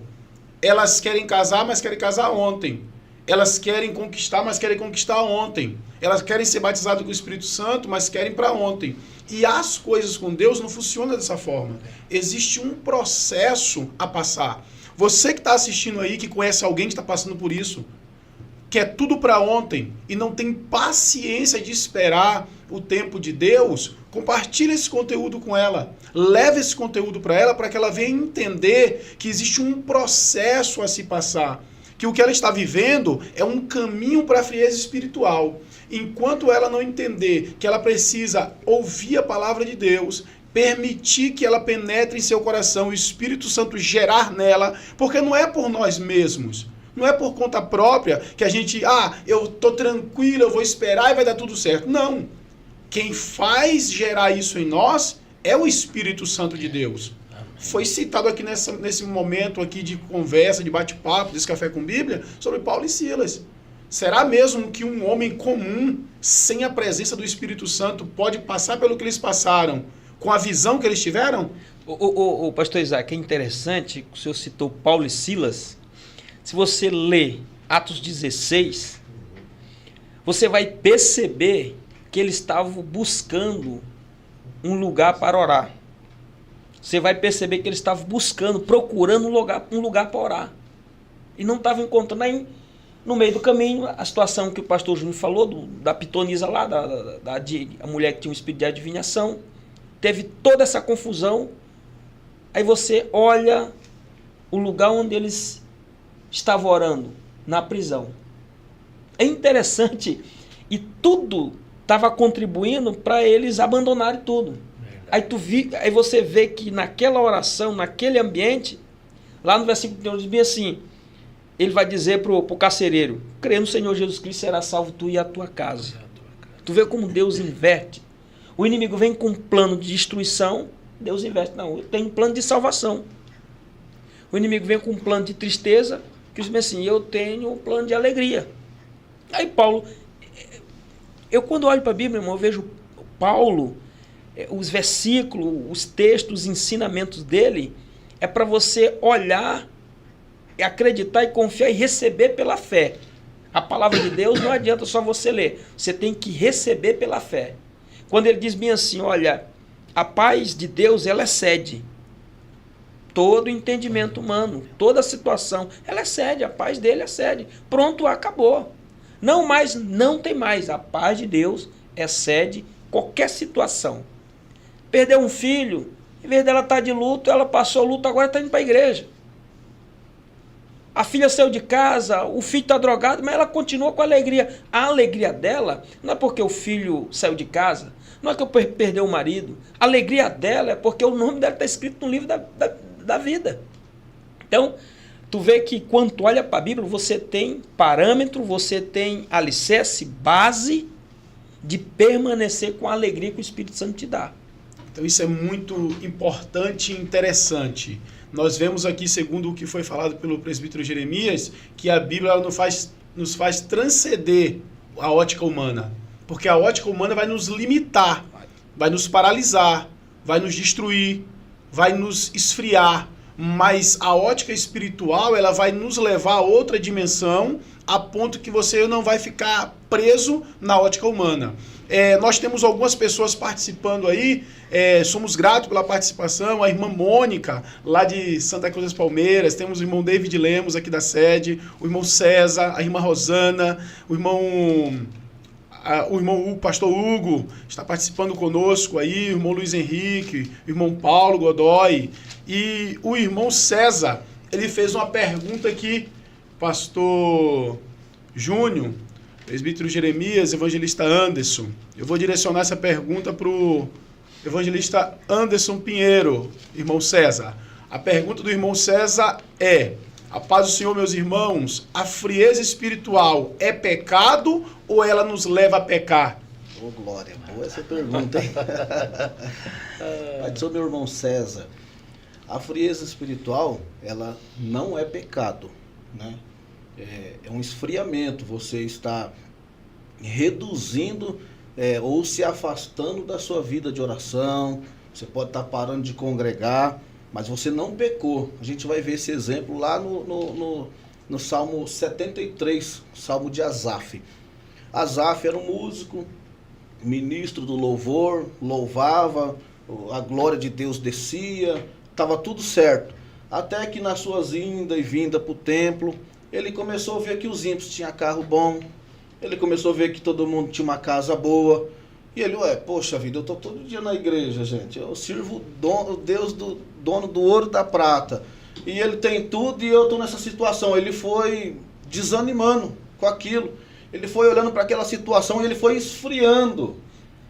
Elas querem casar, mas querem casar ontem. Elas querem conquistar, mas querem conquistar ontem. Elas querem ser batizadas com o Espírito Santo, mas querem para ontem. E as coisas com Deus não funcionam dessa forma. Existe um processo a passar. Você que está assistindo aí, que conhece alguém que está passando por isso, quer tudo para ontem e não tem paciência de esperar o tempo de Deus, compartilha esse conteúdo com ela. Leva esse conteúdo para ela para que ela venha entender que existe um processo a se passar. Que o que ela está vivendo é um caminho para a frieza espiritual. Enquanto ela não entender que ela precisa ouvir a palavra de Deus, permitir que ela penetre em seu coração, o Espírito Santo gerar nela, porque não é por nós mesmos, não é por conta própria que a gente, eu estou tranquilo, eu vou esperar e vai dar tudo certo. Não. Quem faz gerar isso em nós é o Espírito Santo de Deus. Foi citado aqui nesse momento aqui de conversa, de bate-papo, desse café com Bíblia, sobre Paulo e Silas. Será mesmo que um homem comum, sem a presença do Espírito Santo, pode passar pelo que eles passaram, com a visão que eles tiveram? O pastor Isaac, é interessante que o senhor citou Paulo e Silas. Se você ler Atos 16, você vai perceber que eles estavam buscando um lugar para orar. Você vai perceber que eles estavam buscando, procurando um lugar para orar. E não estavam encontrando. Aí, no meio do caminho, a situação que o pastor Júnior falou, da pitonisa lá, a mulher que tinha um espírito de adivinhação, teve toda essa confusão. Aí você olha o lugar onde eles estavam orando, na prisão. É interessante, e tudo estava contribuindo para eles abandonarem tudo. Aí você vê que naquela oração, naquele ambiente, lá no versículo 1 diz bem assim, ele vai dizer para o carcereiro, crê no Senhor Jesus Cristo, será salvo tu e a tua casa. Tu vê como Deus inverte. O inimigo vem com um plano de destruição, Deus inverte. Não, tem um plano de salvação. O inimigo vem com um plano de tristeza, que diz assim, eu tenho um plano de alegria. Aí Paulo, eu quando olho para a Bíblia, irmão, eu vejo Paulo, os versículos, os textos, os ensinamentos dele, é para você olhar, acreditar e confiar e receber pela fé. A palavra de Deus não adianta só você ler, você tem que receber pela fé. Quando ele diz bem assim, olha, a paz de Deus, ela excede todo entendimento humano, toda situação, ela excede, a paz dele excede. Pronto, acabou. Não tem mais, a paz de Deus excede qualquer situação. Perdeu um filho, em vez dela estar de luto, ela passou luto, agora está indo para a igreja. A filha saiu de casa, o filho está drogado, mas ela continua com alegria. A alegria dela não é porque o filho saiu de casa, não é que eu perdeu o marido. A alegria dela é porque o nome dela está escrito no livro da vida. Então, tu vê que quando tu olha para a Bíblia, você tem parâmetro, você tem alicerce, base de permanecer com a alegria que o Espírito Santo te dá. Então isso é muito importante e interessante. Nós vemos aqui, segundo o que foi falado pelo presbítero Jeremias, que a Bíblia ela nos faz transcender a ótica humana. Porque a ótica humana vai nos limitar, vai nos paralisar, vai nos destruir, vai nos esfriar. Mas a ótica espiritual ela vai nos levar a outra dimensão, a ponto que você não vai ficar preso na ótica humana. Nós temos algumas pessoas participando aí, somos gratos pela participação, a irmã Mônica, lá de Santa Cruz das Palmeiras, temos o irmão David Lemos aqui da sede, o irmão César, a irmã Rosana, o pastor Hugo está participando conosco aí, o irmão Luiz Henrique, o irmão Paulo Godoy e o irmão César. Ele fez uma pergunta aqui, pastor Júnior, presbítero Jeremias, evangelista Anderson. Eu vou direcionar essa pergunta para o evangelista Anderson Pinheiro, irmão César. A pergunta do irmão César é: a paz do Senhor, meus irmãos, a frieza espiritual é pecado ou ela nos leva a pecar? Ô, glória, boa essa pergunta, hein? Pastor, meu irmão César, a frieza espiritual, ela não é pecado, né? É um esfriamento, você está reduzindo ou se afastando da sua vida de oração, você pode estar parando de congregar, mas você não pecou. A gente vai ver esse exemplo lá no Salmo 73, Salmo de Asaf. Asaf era um músico, ministro do louvor, louvava, a glória de Deus descia, estava tudo certo. Até que nas suas indas e vindas para o templo, ele começou a ver que os ímpios tinham carro bom, ele começou a ver que todo mundo tinha uma casa boa. E ele, poxa vida, eu estou todo dia na igreja, gente. Eu sirvo o Deus dono do ouro e da prata. E ele tem tudo e eu estou nessa situação. Ele foi desanimando com aquilo. Ele foi olhando para aquela situação e ele foi esfriando.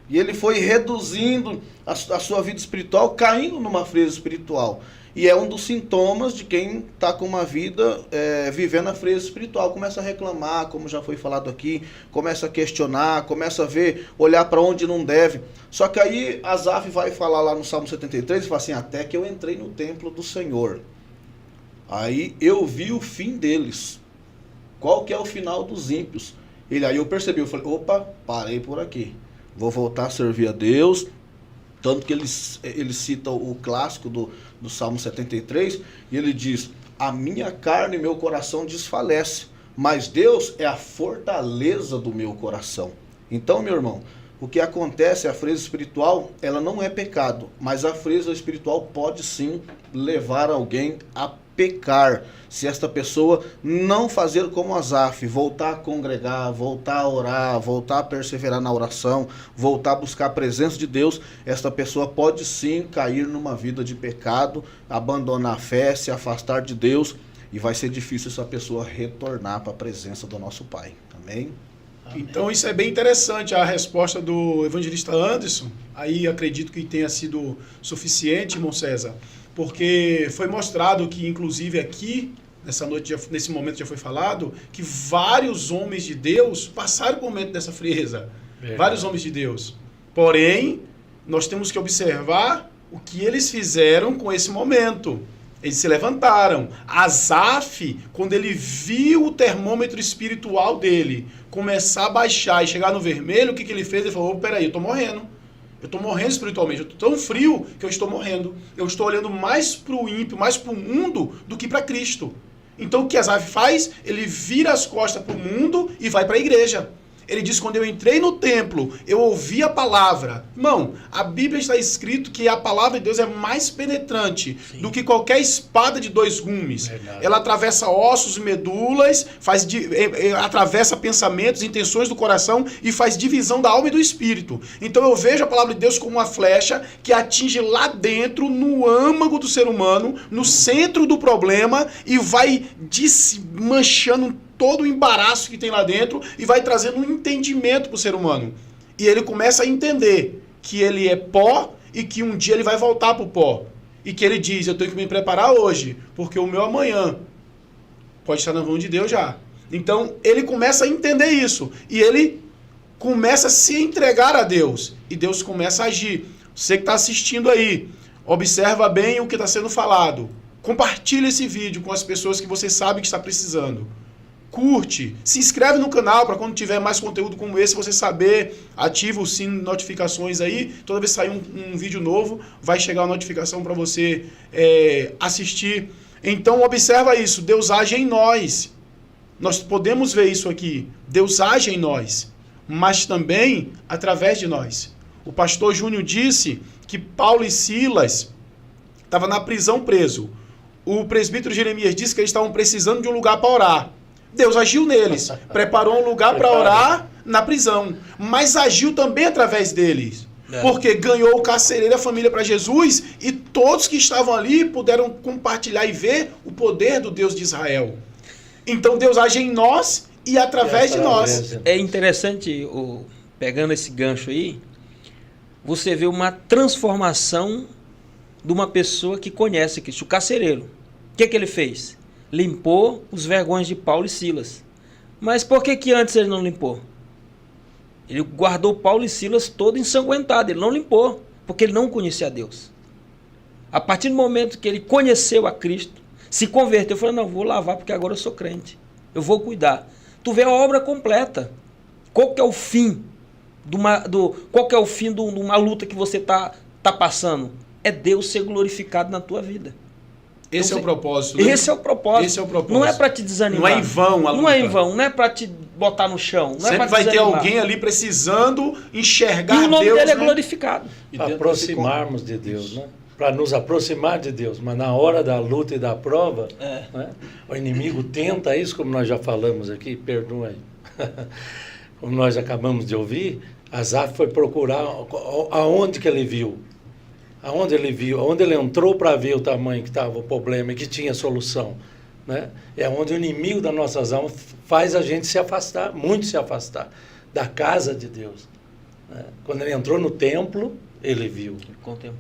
E ele foi reduzindo a sua vida espiritual, caindo numa frieza espiritual. E é um dos sintomas de quem está com uma vida vivendo a frieza espiritual. Começa a reclamar, como já foi falado aqui, começa a questionar, começa a ver, olhar para onde não deve. Só que aí Asaf vai falar lá no Salmo 73 e fala assim, até que eu entrei no templo do Senhor. Aí eu vi o fim deles. Qual que é o final dos ímpios? Aí eu percebi, eu falei, opa, parei por aqui. Vou voltar a servir a Deus. Tanto que ele cita o clássico do Salmo 73, e ele diz, a minha carne e meu coração desfalece, mas Deus é a fortaleza do meu coração. Então, meu irmão, o que acontece, a frieza espiritual, ela não é pecado, mas a frieza espiritual pode sim levar alguém a pecar, se esta pessoa não fazer como Asaf, voltar a congregar, voltar a orar, voltar a perseverar na oração, voltar a buscar a presença de Deus, esta pessoa pode sim cair numa vida de pecado, abandonar a fé, se afastar de Deus, e vai ser difícil essa pessoa retornar para a presença do nosso Pai. Amém? Então isso é bem interessante, a resposta do evangelista Anderson, aí acredito que tenha sido suficiente, irmão César, porque foi mostrado que, inclusive aqui, nessa noite, nesse momento já foi falado, que vários homens de Deus passaram por momento dessa frieza. Vários homens de Deus. Porém, nós temos que observar o que eles fizeram com esse momento. Eles se levantaram. Asaf, quando ele viu o termômetro espiritual dele começar a baixar e chegar no vermelho, o que ele fez? Ele falou, peraí, eu estou morrendo. Eu estou morrendo espiritualmente, eu estou tão frio que eu estou morrendo. Eu estou olhando mais para o ímpio, mais para o mundo do que para Cristo. Então o que Asaf faz? Ele vira as costas para o mundo e vai para a igreja. Ele diz, quando eu entrei no templo, eu ouvi a palavra. Irmão, a Bíblia está escrito que a palavra de Deus é mais penetrante do que qualquer espada de dois gumes. Verdade. Ela atravessa ossos e medulas, atravessa pensamentos, intenções do coração e faz divisão da alma e do espírito. Então eu vejo a palavra de Deus como uma flecha que atinge lá dentro, no âmago do ser humano, no centro do problema e vai desmanchando todo o embaraço que tem lá dentro e vai trazendo um entendimento para o ser humano. E ele começa a entender que ele é pó e que um dia ele vai voltar para o pó. E que ele diz, eu tenho que me preparar hoje, porque o meu amanhã pode estar na mão de Deus já. Então, ele começa a entender isso. E ele começa a se entregar a Deus. E Deus começa a agir. Você que está assistindo aí, observa bem o que está sendo falado. Compartilha esse vídeo com as pessoas que você sabe que está precisando. Curte, se inscreve no canal para quando tiver mais conteúdo como esse, você saber, ativa o sino de notificações aí, toda vez que sair um vídeo novo, vai chegar a notificação para você assistir. Então observa isso, Deus age em nós, nós podemos ver isso aqui, Deus age em nós, mas também através de nós. O pastor Júnior disse que Paulo e Silas estavam na prisão preso, o presbítero Jeremias disse que eles estavam precisando de um lugar para orar. Deus agiu neles, preparou um lugar para orar na prisão, mas agiu também através deles, porque ganhou o carcereiro e a família para Jesus e todos que estavam ali puderam compartilhar e ver o poder do Deus de Israel. Então Deus age em nós e através de nós. É interessante, pegando esse gancho aí, você vê uma transformação de uma pessoa que conhece Cristo, o carcereiro. O que ele fez? Limpou os vergões de Paulo e Silas. Mas por que antes ele não limpou? Ele guardou Paulo e Silas todo ensanguentado, ele não limpou, porque ele não conhecia a Deus. A partir do momento que ele conheceu a Cristo, se converteu, falou, não, vou lavar porque agora eu sou crente, eu vou cuidar. Tu vê a obra completa. Qual que é o fim de uma luta que você tá passando? É Deus ser glorificado na tua vida. Esse Então, é o propósito. Né? Esse é o propósito. Esse é o propósito. Não é para te desanimar. Não é em vão a luta. Não é em vão, não é para te botar no chão. Não Sempre é pra vai ter desanimar. alguém ali precisando enxergar E o nome Deus, dele é né? glorificado. Para aproximarmos de Deus, né? Para nos aproximar de Deus, mas na hora da luta e da prova, né? O inimigo tenta isso, como nós já falamos aqui, perdoa aí, como nós acabamos de ouvir. Asaf foi procurar aonde que ele viu, aonde ele entrou para ver o tamanho que estava o problema e que tinha solução, né? É onde o inimigo das nossas almas faz a gente se afastar, muito se afastar da casa de Deus, né? Quando ele entrou no templo, ele viu,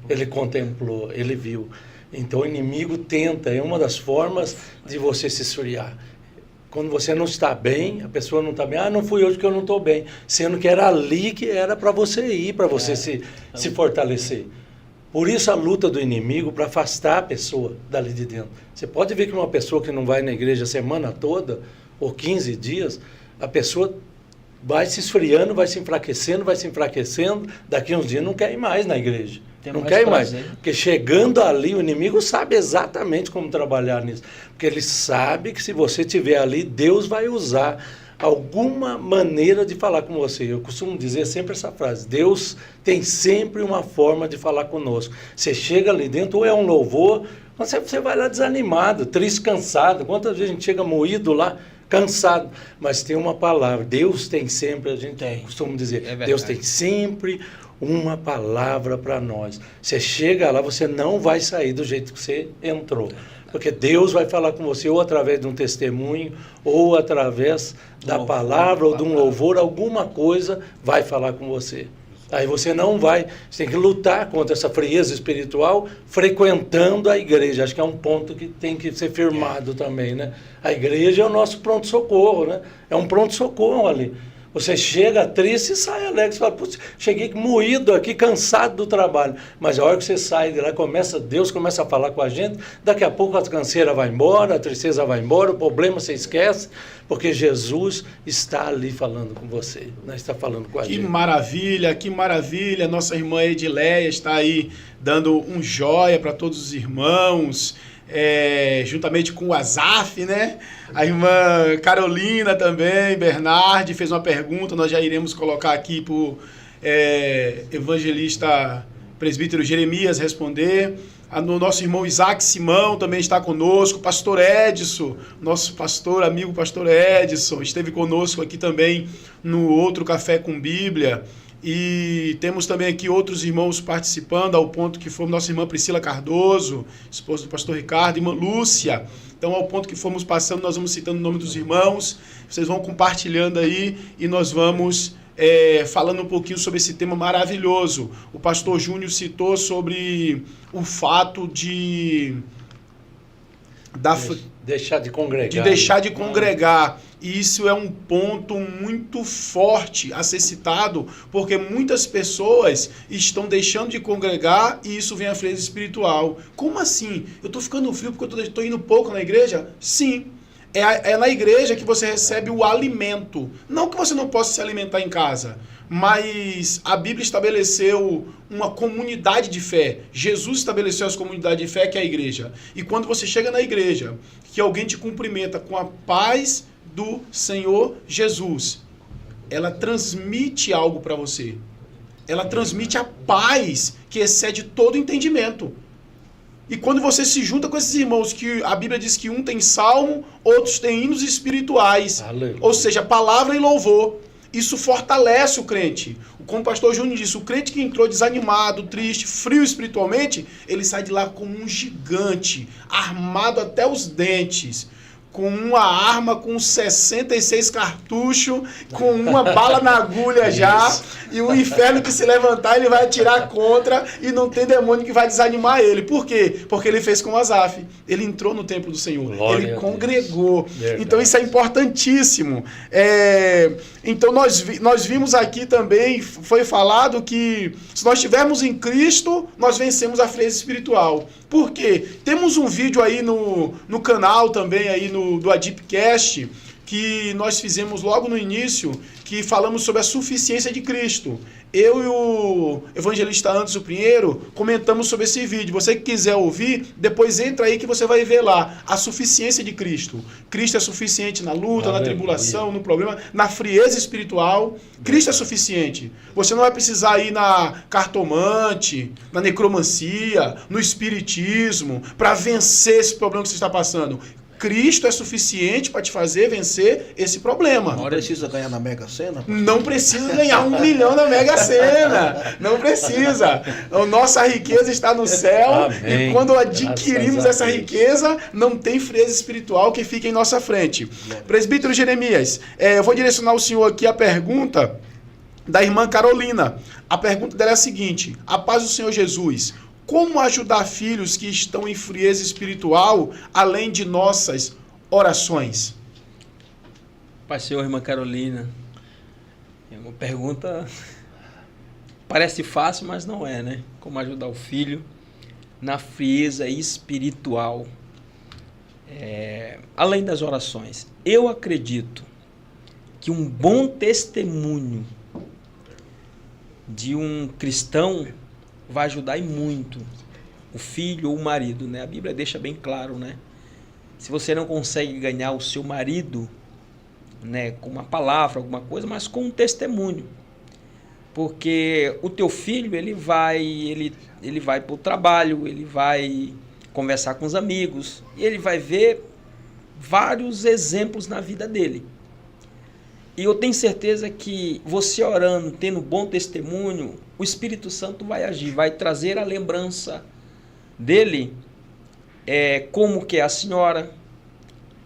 ele contemplou, ele viu. Então o inimigo tenta, é uma das formas de você se esfriar. Quando você não está bem, a pessoa não está bem, não fui hoje que eu não estou bem, sendo que era ali que era para você ir, para você se fortalecer. Por isso a luta do inimigo para afastar a pessoa dali de dentro. Você pode ver que uma pessoa que não vai na igreja a semana toda, ou 15 dias, a pessoa vai se esfriando, vai se enfraquecendo, daqui uns dias não quer ir mais na igreja. Não quer ir mais. Porque chegando ali, o inimigo sabe exatamente como trabalhar nisso. Porque ele sabe que se você estiver ali, Deus vai usar alguma maneira de falar com você. Eu costumo dizer sempre essa frase, Deus tem sempre uma forma de falar conosco. Você chega ali dentro, ou é um louvor, você vai lá desanimado, triste, cansado. Quantas vezes a gente chega moído lá, cansado, mas tem uma palavra, Deus tem sempre, a gente costuma dizer, Deus tem sempre uma palavra para nós. Você chega lá, você não vai sair do jeito que você entrou, porque Deus vai falar com você ou através de um testemunho, ou através da palavra, ou de um louvor, alguma coisa vai falar com você. Aí você não vai, você tem que lutar contra essa frieza espiritual frequentando a igreja. Acho que é um ponto que tem que ser firmado também, né? A igreja é o nosso pronto-socorro, né? É um pronto-socorro ali. Você chega triste e sai alegre. Você fala, putz, cheguei moído aqui, cansado do trabalho. Mas a hora que você sai de lá, Deus começa a falar com a gente, daqui a pouco a canseira vai embora, a tristeza vai embora, o problema você esquece, porque Jesus está ali falando com você, né? Está falando com a gente. Que maravilha. Nossa irmã Edileia está aí dando um joia para todos os irmãos. Juntamente com o Asaf, né? A irmã Carolina também, Bernardi fez uma pergunta, nós já iremos colocar aqui para o evangelista presbítero Jeremias responder. O nosso irmão Isaac Simão também está conosco, pastor Edson, nosso pastor, amigo pastor Edson, esteve conosco aqui também no outro Café com Bíblia. E temos também aqui outros irmãos participando, ao ponto que foi nossa irmã Priscila Cardoso, esposa do pastor Ricardo, irmã Lúcia. Então, ao ponto que fomos passando, nós vamos citando o nome dos irmãos, vocês vão compartilhando aí e nós vamos falando um pouquinho sobre esse tema maravilhoso. O pastor Júnior citou sobre o fato de deixar de congregar. De deixar de congregar. E isso é um ponto muito forte a ser citado, porque muitas pessoas estão deixando de congregar e isso vem à frieza espiritual. Como assim? Eu estou ficando frio porque eu estou indo pouco na igreja? Sim. É na igreja que você recebe o alimento. Não que você não possa se alimentar em casa, mas a Bíblia estabeleceu uma comunidade de fé. Jesus estabeleceu as comunidades de fé, que é a igreja. E quando você chega na igreja, que alguém te cumprimenta com a paz do Senhor Jesus, ela transmite algo para você. Ela transmite a paz que excede todo entendimento. E quando você se junta com esses irmãos, que a Bíblia diz que um tem salmo, outros têm hinos espirituais, Aleluia. Ou seja, palavra e louvor, isso fortalece o crente. Como o pastor Júnior disse, o crente que entrou desanimado, triste, frio espiritualmente, ele sai de lá como um gigante, armado até os dentes, com uma arma, com 66 cartuchos, com uma bala na agulha já, e o inferno que se levantar, ele vai atirar contra, e não tem demônio que vai desanimar ele. Por quê? Porque ele fez com Asaf. Ele entrou no templo do Senhor, Glória ele a congregou. Deus. Então isso é importantíssimo. Então nós vimos aqui também, foi falado que se nós estivermos em Cristo, nós vencemos a frieza espiritual. Por quê? Temos um vídeo aí no canal também, aí do Adipcast, que nós fizemos logo no início, que falamos sobre a suficiência de Cristo. Eu e o evangelista Anderson Pinheiro comentamos sobre esse vídeo. Você que quiser ouvir, depois entra aí que você vai ver lá a suficiência de Cristo. Cristo é suficiente na luta, na tribulação, no problema, na frieza espiritual. Cristo é suficiente. Você não vai precisar ir na cartomante, na necromancia, no espiritismo, para vencer esse problema que você está passando. Cristo é suficiente para te fazer vencer esse problema. Não precisa ganhar na Mega Sena? Não precisa ganhar 1 milhão na Mega Sena. Não precisa. A nossa riqueza está no céu. Amém. E quando adquirimos Graças a essa Deus. riqueza, não tem frieza espiritual que fique em nossa frente. Presbítero Jeremias, eu vou direcionar ao senhor aqui a pergunta da irmã Carolina. A pergunta dela é a seguinte: a paz do Senhor Jesus. Como ajudar filhos que estão em frieza espiritual, além de nossas orações? Pai Senhor, irmã Carolina, é uma pergunta, parece fácil, mas não é, né? Como ajudar o filho na frieza espiritual, além das orações. Eu acredito que um bom testemunho de um cristão vai ajudar e muito o filho ou o marido, né? A Bíblia deixa bem claro, né? Se você não consegue ganhar o seu marido, né, com uma palavra, alguma coisa, mas com um testemunho. Porque o teu filho, ele vai para o trabalho, ele vai conversar com os amigos, e ele vai ver vários exemplos na vida dele. E eu tenho certeza que você orando, tendo bom testemunho, o Espírito Santo vai agir, vai trazer a lembrança dele, como que é a senhora,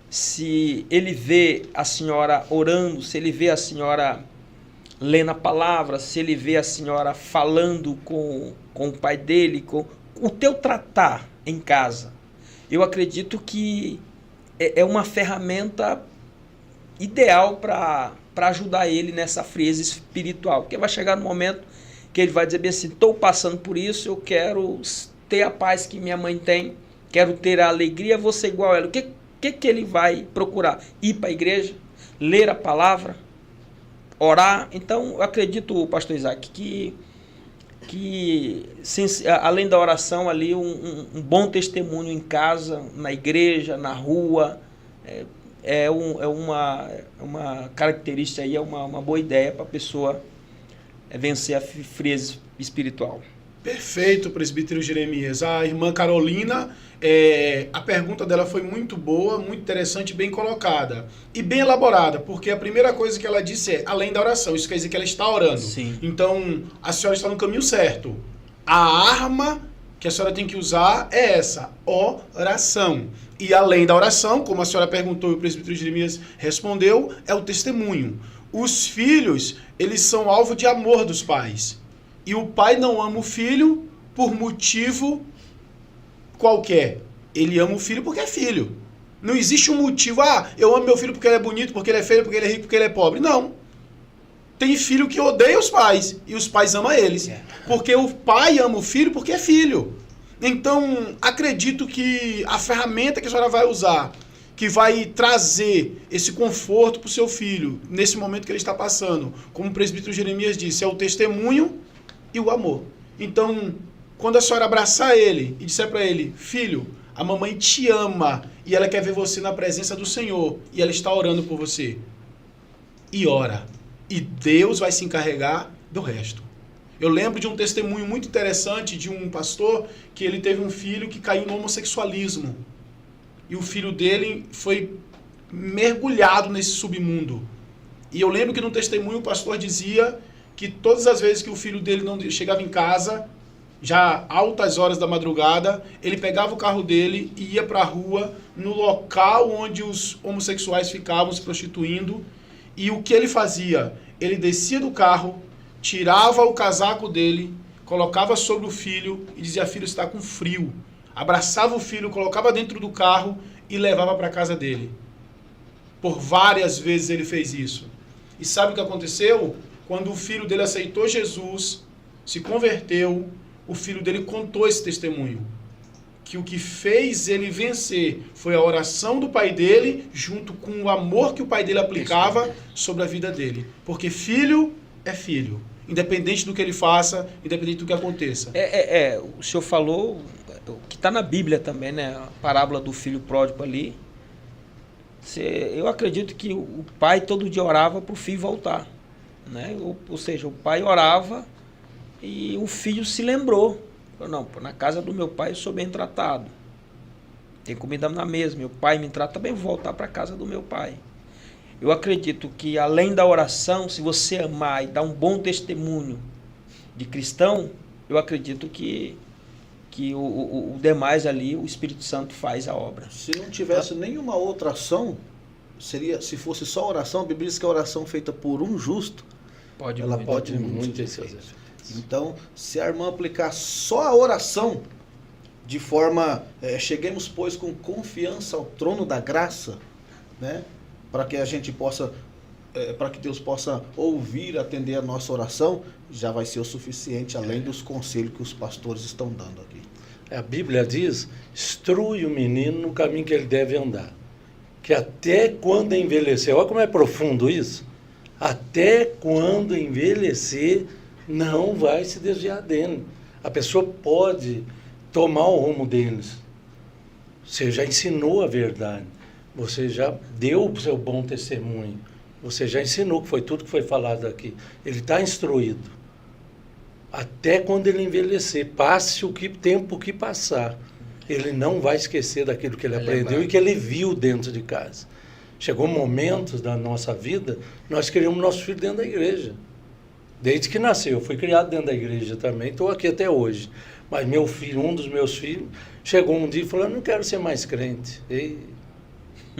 se ele vê a senhora orando, se ele vê a senhora lendo a palavra, se ele vê a senhora falando com o pai dele, com o teu tratar em casa. Eu acredito que é uma ferramenta ideal para ajudar ele nessa frieza espiritual, porque vai chegar no momento que ele vai dizer bem assim: estou passando por isso, eu quero ter a paz que minha mãe tem, quero ter a alegria, vou ser igual a ela. O que ele vai procurar? Ir para a igreja, ler a palavra, orar. Então, eu acredito, pastor Isaac, que além da oração ali, um bom testemunho em casa, na igreja, na rua, é uma característica aí, é uma boa ideia para a pessoa vencer a frieza espiritual. Perfeito, presbítero Jeremias. A irmã Carolina, a pergunta dela foi muito boa, muito interessante, bem colocada e bem elaborada, porque a primeira coisa que ela disse é além da oração. Isso quer dizer que ela está orando. Sim. Então, a senhora está no caminho certo. A arma que a senhora tem que usar é essa, oração. E além da oração, como a senhora perguntou e o presbítero Jeremias respondeu, é o testemunho. Os filhos, eles são alvo de amor dos pais. E o pai não ama o filho por motivo qualquer. Ele ama o filho porque é filho. Não existe um motivo, eu amo meu filho porque ele é bonito, porque ele é feio, porque ele é rico, porque ele é pobre. Não. Tem filho que odeia os pais e os pais amam eles. Porque o pai ama o filho porque é filho. Então, acredito que a ferramenta que a senhora vai usar, que vai trazer esse conforto para o seu filho, nesse momento que ele está passando, como o presbítero Jeremias disse, é o testemunho e o amor. Então, quando a senhora abraçar ele e disser para ele: filho, a mamãe te ama e ela quer ver você na presença do Senhor e ela está orando por você. E ora. E Deus vai se encarregar do resto. Eu lembro de um testemunho muito interessante de um pastor que ele teve um filho que caiu no homossexualismo. E o filho dele foi mergulhado nesse submundo. E eu lembro que no testemunho o pastor dizia que todas as vezes que o filho dele não chegava em casa, já altas horas da madrugada, ele pegava o carro dele e ia para a rua, no local onde os homossexuais ficavam se prostituindo. E o que ele fazia? Ele descia do carro, tirava o casaco dele, colocava sobre o filho e dizia: filho, está com frio. Abraçava o filho, colocava dentro do carro e levava para a casa dele. Por várias vezes ele fez isso. E sabe o que aconteceu? Quando o filho dele aceitou Jesus, se converteu, o filho dele contou esse testemunho. Que o que fez ele vencer foi a oração do pai dele, junto com o amor que o pai dele aplicava sobre a vida dele. Porque filho é filho. Independente do que ele faça, independente do que aconteça. O senhor falou, o que está na Bíblia também, né? A parábola do filho pródigo ali. Eu acredito que o pai todo dia orava para o filho voltar. Né? Ou seja, o pai orava e o filho se lembrou. Não, na casa do meu pai eu sou bem tratado. Tem comida na mesa, meu pai me trata bem, vou voltar para a casa do meu pai. Eu acredito que além da oração, se você amar e dar um bom testemunho de cristão, eu acredito que o demais ali, o Espírito Santo faz a obra. Se não tivesse nenhuma outra ação, se fosse só oração, a Bíblia diz que a oração feita por um justo, ela pode muito efeito. Então, se a irmã aplicar só a oração, de forma, cheguemos pois com confiança ao trono da graça, né? Para que a gente possa, para que Deus possa ouvir, atender a nossa oração, já vai ser o suficiente, além dos conselhos que os pastores estão dando aqui. A Bíblia diz: instrui o menino no caminho que ele deve andar, que até quando envelhecer, olha como é profundo isso, até quando envelhecer, não vai se desviar dele. A pessoa pode tomar o rumo deles. Você já ensinou a verdade. Você já deu o seu bom testemunho. Você já ensinou, que foi tudo que foi falado aqui. Ele está instruído. Até quando ele envelhecer, passe o tempo que passar, ele não vai esquecer daquilo que ele aprendeu e que ele viu dentro de casa. Chegou momentos da nossa vida, nós criamos nosso filho dentro da igreja. Desde que nasceu, eu fui criado dentro da igreja também, estou aqui até hoje. Mas meu filho, um dos meus filhos, chegou um dia e falou: eu não quero ser mais crente. Ei,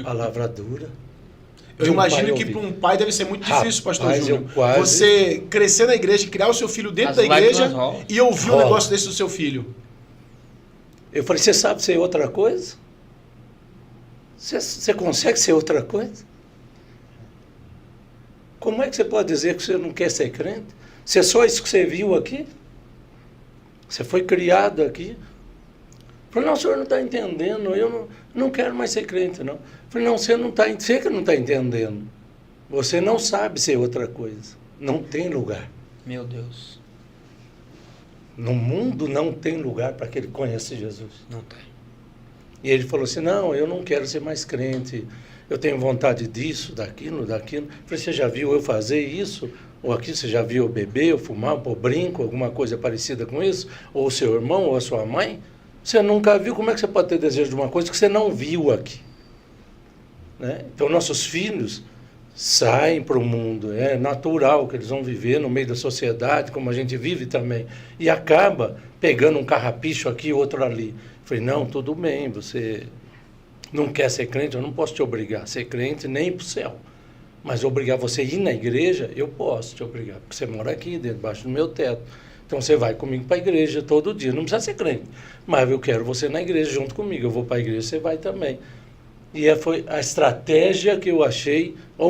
palavra dura. Eu imagino que para um pai deve ser muito difícil, pastor Júnior. Você crescer na igreja, criar o seu filho dentro da igreja e ouvir um negócio desse do seu filho. Eu falei: você sabe ser outra coisa? Você consegue ser outra coisa? Como é que você pode dizer que você não quer ser crente? Se é só isso que você viu aqui? Você foi criado aqui? Eu falei: não, o senhor não está entendendo, eu não quero mais ser crente, não. Eu falei: não, você que não está entendendo. Você não sabe ser outra coisa. Não tem lugar. Meu Deus. No mundo não tem lugar para que ele conheça Jesus. Não tem. E ele falou assim: não, eu não quero ser mais crente. Eu tenho vontade disso, daquilo. Eu falei: você já viu eu fazer isso? Ou aqui você já viu eu beber, eu fumar, eu pôr brinco, alguma coisa parecida com isso? Ou o seu irmão, ou a sua mãe? Você nunca viu? Como é que você pode ter desejo de uma coisa que você não viu aqui? Né? Então, nossos filhos saem para o mundo. É natural que eles vão viver no meio da sociedade, como a gente vive também. E acaba pegando um carrapicho aqui, outro ali. Eu falei: não, tudo bem, você não quer ser crente, eu não posso te obrigar a ser crente nem para o céu. Mas obrigar você a ir na igreja, eu posso te obrigar, porque você mora aqui, debaixo do meu teto. Então você vai comigo para a igreja todo dia. Não precisa ser crente, mas eu quero você na igreja junto comigo. Eu vou para a igreja, você vai também. E foi a estratégia que eu achei, o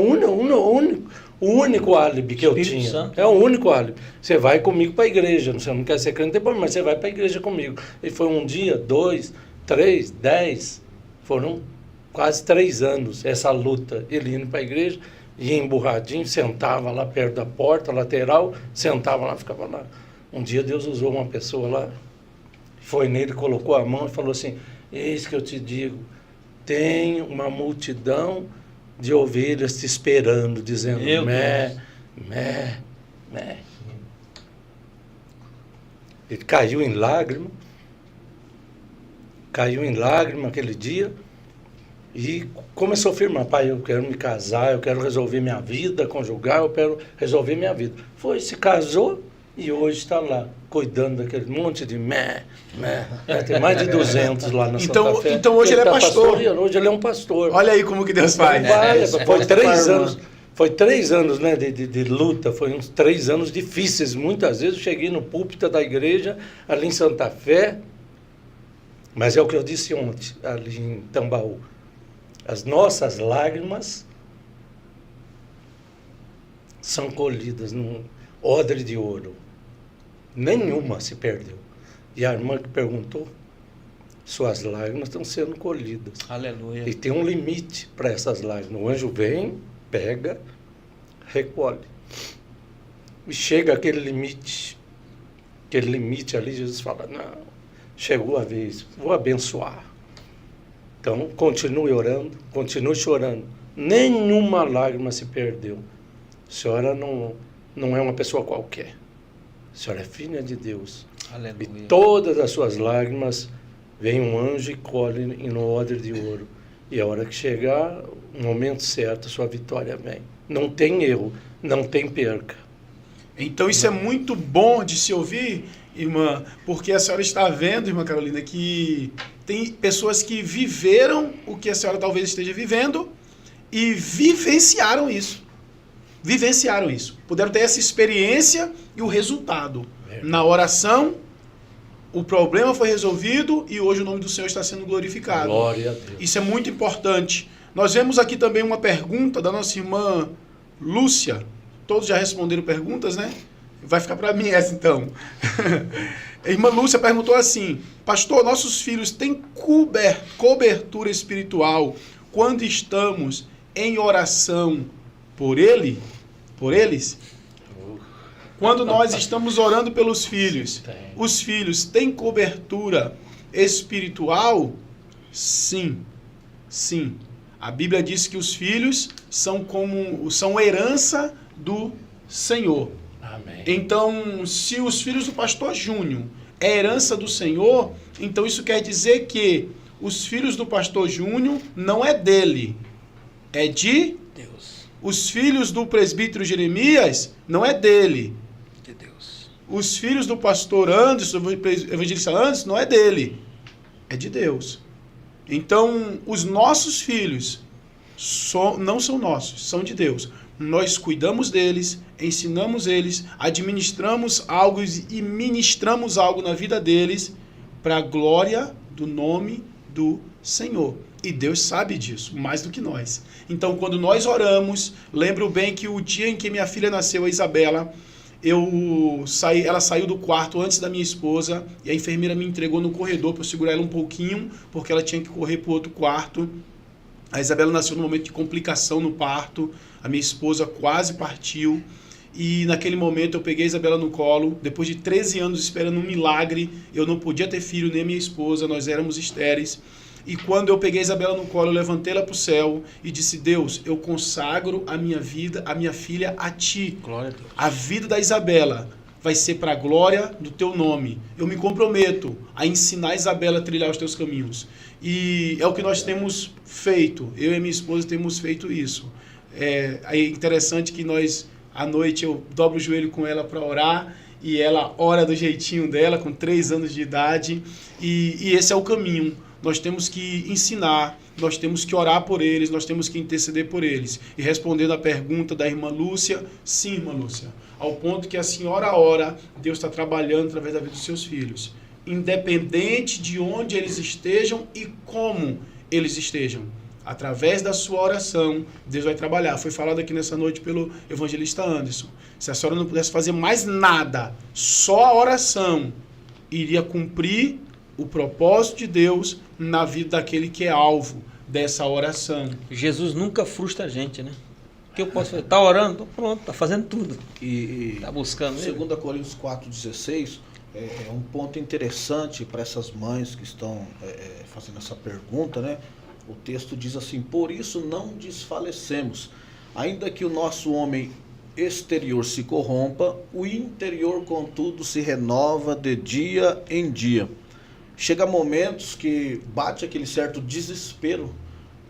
único álibi que eu tinha. Santo. É o único álibi. Você vai comigo para a igreja. Você não quer ser crente depois, mas você vai para a igreja comigo. E foi um dia, 2, 3, 10, foram quase 3 anos essa luta. Ele indo para a igreja, ia emburradinho, sentava lá perto da porta lateral, sentava lá, ficava lá. Um dia Deus usou uma pessoa lá, foi nele, colocou a mão e falou assim: eis que eu te digo, tem uma multidão de ovelhas te esperando, dizendo mé, mé, mé. Ele caiu em lágrima aquele dia e começou a afirmar: pai, eu quero me casar, eu quero resolver minha vida conjugal, eu quero resolver minha vida. Foi, se casou E hoje está lá, cuidando daquele monte de tem mais de 200 lá na Santa Fé. Então hoje ele é pastor. Hoje ele é um pastor. Olha aí como que Deus faz. Foi 3 anos. Foi 3 anos, né, de luta, foi uns 3 anos difíceis. Muitas vezes eu cheguei no púlpito da igreja, ali em Santa Fé, mas é o que eu disse ontem, ali em Tambaú. As nossas lágrimas são colhidas num odre de ouro. Nenhuma se perdeu. E a irmã que perguntou, suas lágrimas estão sendo colhidas. Aleluia. E tem um limite para essas lágrimas. O anjo vem, pega, recolhe. E chega aquele limite ali, Jesus fala, não, chegou a vez, vou abençoar. Então, continue orando, continue chorando. Nenhuma lágrima se perdeu. A senhora não é uma pessoa qualquer. A senhora é filha de Deus. Aleluia. E todas as suas lágrimas, vem um anjo e colhe no odre de ouro. E a hora que chegar, o momento certo, a sua vitória vem. Não tem erro, não tem perca. Então isso é muito bom de se ouvir, irmã, porque a senhora está vendo, irmã Carolina, que tem pessoas que viveram o que a senhora talvez esteja vivendo e vivenciaram isso. Vivenciaram isso. Puderam ter essa experiência e o resultado. Na oração, o problema foi resolvido e hoje o nome do Senhor está sendo glorificado. Glória a Deus. Isso é muito importante. Nós vemos aqui também uma pergunta da nossa irmã Lúcia. Todos já responderam perguntas, né? Vai ficar para mim essa então. A irmã Lúcia perguntou assim: pastor, nossos filhos têm cobertura espiritual quando estamos em oração por eles? Quando nós estamos orando pelos filhos, os filhos têm cobertura espiritual? Sim, sim. A Bíblia diz que os filhos são herança do Senhor. Amém. Então, se os filhos do pastor Júnior é herança do Senhor, então isso quer dizer que os filhos do pastor Júnior não é dele, é de Deus. Os filhos do presbítero Jeremias não é dele. De Deus. Os filhos do pastor Anderson, do evangelista Anderson, não é dele, é de Deus. Então, os nossos filhos não são nossos, são de Deus. Nós cuidamos deles, ensinamos eles, administramos algo e ministramos algo na vida deles para a glória do nome do Senhor. E Deus sabe disso, mais do que nós. Então, quando nós oramos, lembro bem que o dia em que minha filha nasceu, a Isabela, ela saiu do quarto antes da minha esposa e a enfermeira me entregou no corredor para eu segurar ela um pouquinho, porque ela tinha que correr para o outro quarto. A Isabela nasceu num momento de complicação no parto, a minha esposa quase partiu e naquele momento eu peguei a Isabela no colo. Depois de 13 anos esperando um milagre, eu não podia ter filho nem minha esposa, nós éramos estéreis. E quando eu peguei a Isabela no colo, eu levantei ela para o céu e disse: Deus, eu consagro a minha vida, a minha filha a Ti. Glória a Deus. A vida da Isabela vai ser para a glória do Teu nome. Eu me comprometo a ensinar a Isabela a trilhar os Teus caminhos. E é o que nós temos feito. Eu e minha esposa temos feito isso. É interessante que nós, à noite, eu dobro o joelho com ela para orar e ela ora do jeitinho dela, com 3 anos de idade. E esse é o caminho. Nós temos que ensinar, nós temos que orar por eles, nós temos que interceder por eles. E respondendo à pergunta da irmã Lúcia, sim, irmã Lúcia, ao ponto que a senhora ora, Deus está trabalhando através da vida dos seus filhos. Independente de onde eles estejam e como eles estejam. Através da sua oração, Deus vai trabalhar. Foi falado aqui nessa noite pelo evangelista Anderson. Se a senhora não pudesse fazer mais nada, só a oração iria cumprir o propósito de Deus na vida daquele que é alvo dessa oração. Jesus nunca frustra a gente, né? O que eu posso fazer? Está orando? Tô pronto, está fazendo tudo. Está buscando. 2 Coríntios 4,16 é um ponto interessante para essas mães que estão fazendo essa pergunta, né? O texto diz assim: por isso não desfalecemos, ainda que o nosso homem exterior se corrompa, o interior, contudo, se renova de dia em dia. Chega momentos que bate aquele certo desespero.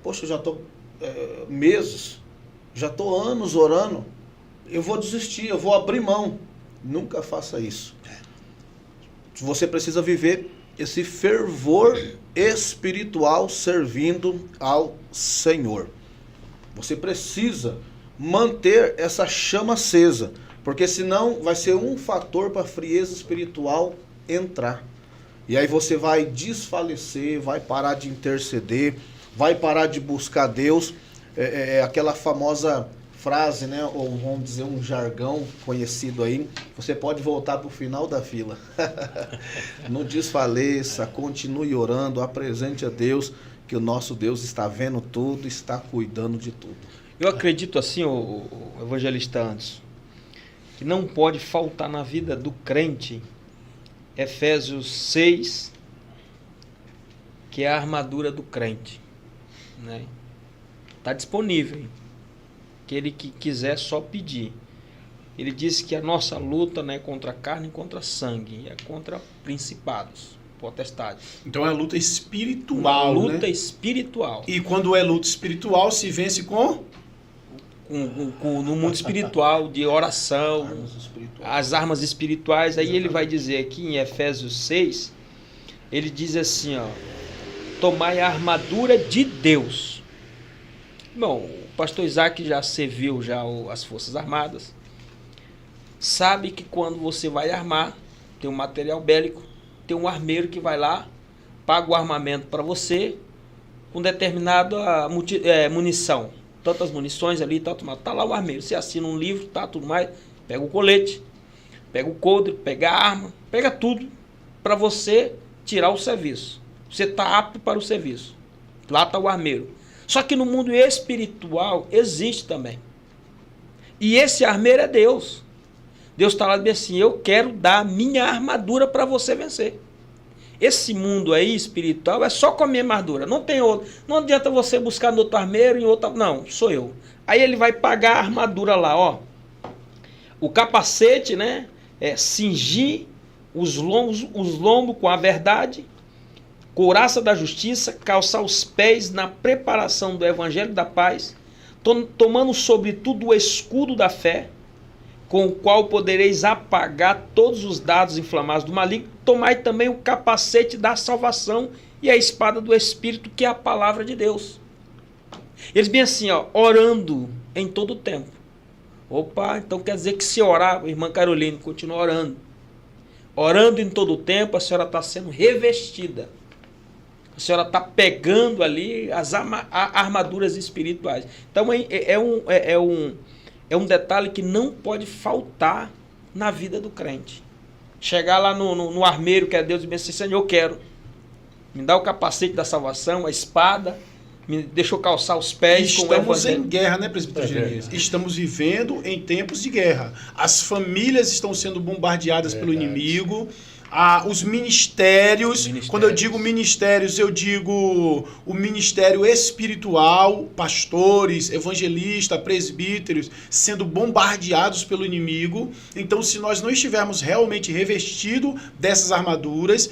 Poxa, eu já estou meses, já estou anos orando, eu vou desistir, eu vou abrir mão. Nunca faça isso. Você precisa viver esse fervor espiritual servindo ao Senhor. Você precisa manter essa chama acesa, porque senão vai ser um fator para a frieza espiritual entrar. E aí você vai desfalecer, vai parar de interceder, vai parar de buscar Deus. Aquela famosa frase, né, ou vamos dizer um jargão conhecido aí, você pode voltar para o final da fila. Não desfaleça, continue orando, apresente a Deus, que o nosso Deus está vendo tudo, está cuidando de tudo. Eu acredito assim, o evangelista Anderson, que não pode faltar na vida do crente Efésios 6, que é a armadura do crente, né? Está disponível, hein? Aquele que quiser só pedir. Ele disse que a nossa luta não é contra a carne e contra sangue, é contra principados, potestades. Então é luta espiritual, uma luta né? espiritual. E quando é luta espiritual, se vence com? No mundo espiritual, de oração, as armas espirituais. Aí ele vai dizer aqui em Efésios 6, ele diz assim, ó, tomai a armadura de Deus. Bom, o pastor Isaac já serviu as Forças Armadas, sabe que quando você vai armar, tem um material bélico, tem um armeiro que vai lá, paga o armamento para você, com determinada munição, tantas munições ali, tá lá o armeiro, você assina um livro, tá, tudo mais, pega o colete, pega o coldre, pega a arma, pega tudo, para você tirar o serviço, você está apto para o serviço, lá está o armeiro. Só que no mundo espiritual existe também. E esse armeiro é Deus. Deus está lá e diz assim, eu quero dar a minha armadura para você vencer. Esse mundo aí espiritual é só com a minha armadura. Não tem outro. Não adianta você buscar no outro armeiro, em outro. Não, sou eu. Aí ele vai pagar a armadura lá, ó. O capacete, né? Cingir os lombos com a verdade. Couraça da justiça, calçar os pés na preparação do evangelho da paz, tomando sobretudo o escudo da fé, com o qual podereis apagar todos os dardos inflamados do maligno. Tomai também o capacete da salvação e a espada do Espírito, que é a palavra de Deus. Eles bem assim, ó, orando em todo o tempo. Opa, então quer dizer que se orar, a irmã Caroline continua orando. Orando em todo o tempo, a senhora está sendo revestida. A senhora está pegando ali as armaduras espirituais. Então é um detalhe que não pode faltar na vida do crente. Chegar lá no armeiro que é Deus e dizer assim, Senhor, eu quero. Me dá o capacete da salvação, a espada, me deixa eu calçar os pés. Estamos em guerra, né, presbítero Jeremias? Estamos vivendo em tempos de guerra. As famílias estão sendo bombardeadas pelo inimigo. Os ministérios, quando eu digo ministérios, eu digo o ministério espiritual, pastores, evangelistas, presbíteros, sendo bombardeados pelo inimigo. Então, se nós não estivermos realmente revestidos dessas armaduras,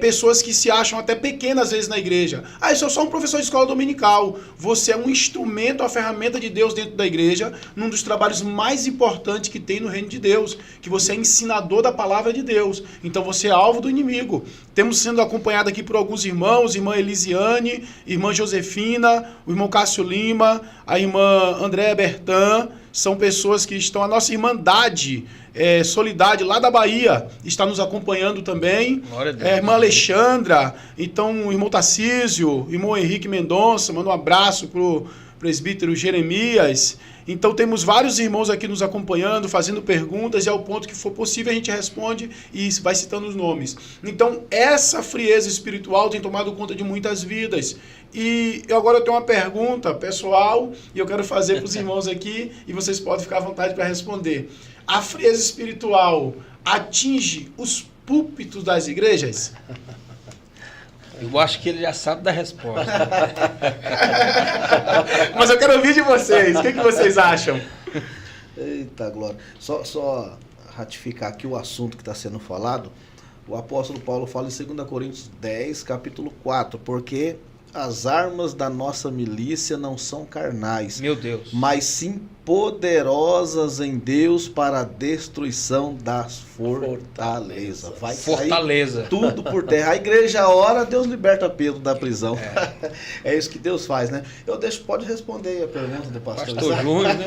pessoas que se acham até pequenas às vezes na igreja. Eu sou só um professor de escola dominical. Você é um instrumento, a ferramenta de Deus dentro da igreja, num dos trabalhos mais importantes que tem no reino de Deus, que você é ensinador da palavra de Deus. Então você é alvo do inimigo. Temos sendo acompanhado aqui por alguns irmãos, irmã Elisiane, irmã Josefina, o irmão Cássio Lima, a irmã Andréa Bertan. São pessoas que estão, a nossa irmandade Solidade lá da Bahia está nos acompanhando também. A irmã Alexandra, então o irmão Tarcísio, o irmão Henrique Mendonça, manda um abraço pro presbítero Jeremias. Então temos vários irmãos aqui nos acompanhando, fazendo perguntas, e ao ponto que for possível a gente responde e vai citando os nomes. Então essa frieza espiritual tem tomado conta de muitas vidas. E agora eu tenho uma pergunta pessoal e eu quero fazer para os irmãos aqui e vocês podem ficar à vontade para responder. A frieza espiritual atinge os púlpitos das igrejas? Eu acho que ele já sabe da resposta. Mas eu quero ouvir de vocês. O que vocês acham? Eita, glória. Só ratificar aqui o assunto que está sendo falado. O apóstolo Paulo fala em 2 Coríntios 10, capítulo 4, porque as armas da nossa milícia não são carnais, Meu Deus. mas sim poderosas em Deus para a destruição das fortalezas. Vai Fortaleza. sair tudo por terra. A igreja ora, Deus liberta Pedro da prisão. É isso que Deus faz, né? Pode responder aí a pergunta do pastor. Pastor Júnior, né?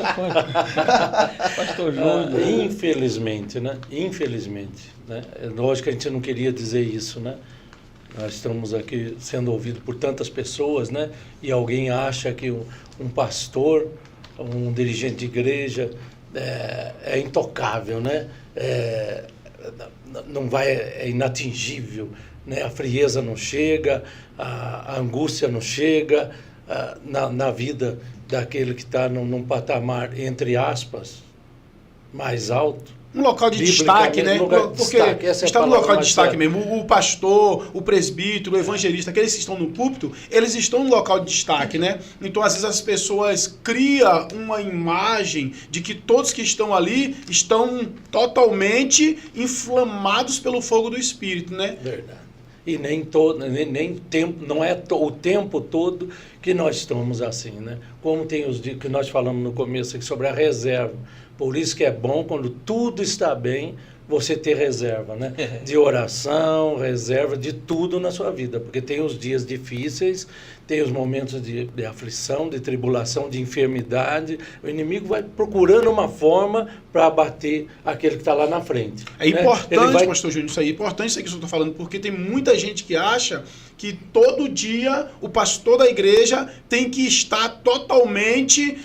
Pastor Júnior. Infelizmente, né? Infelizmente, né? Lógico que a gente não queria dizer isso, né? Nós estamos aqui sendo ouvidos por tantas pessoas, né? E alguém acha que um pastor, um dirigente de igreja é intocável, né? Não vai, é inatingível, né? A frieza não chega, a angústia não chega na vida daquele que está num patamar, entre aspas, mais alto. Um local de destaque, né? Porque está no local de destaque mesmo. O pastor, o presbítero, o evangelista, aqueles que estão no púlpito, eles estão no local de destaque, né? Então, às vezes, as pessoas criam uma imagem de que todos que estão ali estão totalmente inflamados pelo fogo do Espírito, né? Verdade. E nem tempo, não é o tempo todo que nós estamos assim, né? Como tem os dias que nós falamos no começo aqui sobre a reserva. Por isso que é bom quando tudo está bem, você ter reserva, né? De oração, reserva de tudo na sua vida. Porque tem os dias difíceis, tem os momentos de aflição, de tribulação, de enfermidade. O inimigo vai procurando uma forma para abater aquele que está lá na frente. É importante, pastor Júnior, isso aí. É importante isso aí que eu estou falando, porque tem muita gente que acha que todo dia o pastor da igreja tem que estar totalmente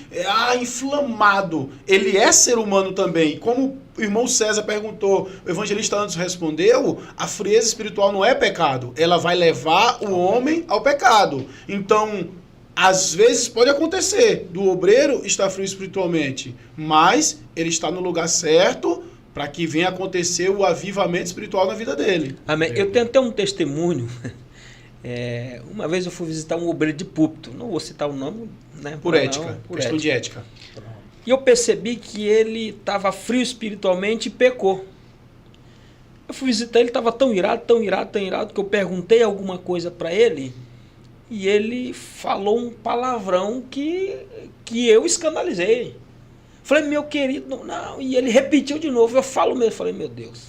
inflamado. Ele é ser humano também. Como o irmão César perguntou, o evangelista antes respondeu, a frieza espiritual não é pecado. Ela vai levar o homem ao pecado. Então, às vezes pode acontecer do obreiro estar frio espiritualmente, mas ele está no lugar certo para que venha acontecer o avivamento espiritual na vida dele. Amém. Eu tenho até um testemunho. Uma vez eu fui visitar um obreiro de púlpito, não vou citar o nome, né? Por ética, questão de ética. E eu percebi que ele estava frio espiritualmente e pecou. Eu fui visitar ele, estava tão irado, que eu perguntei alguma coisa para ele e ele falou um palavrão que eu escandalizei. Falei, meu querido, não. E ele repetiu de novo, eu falo mesmo. Falei, meu Deus.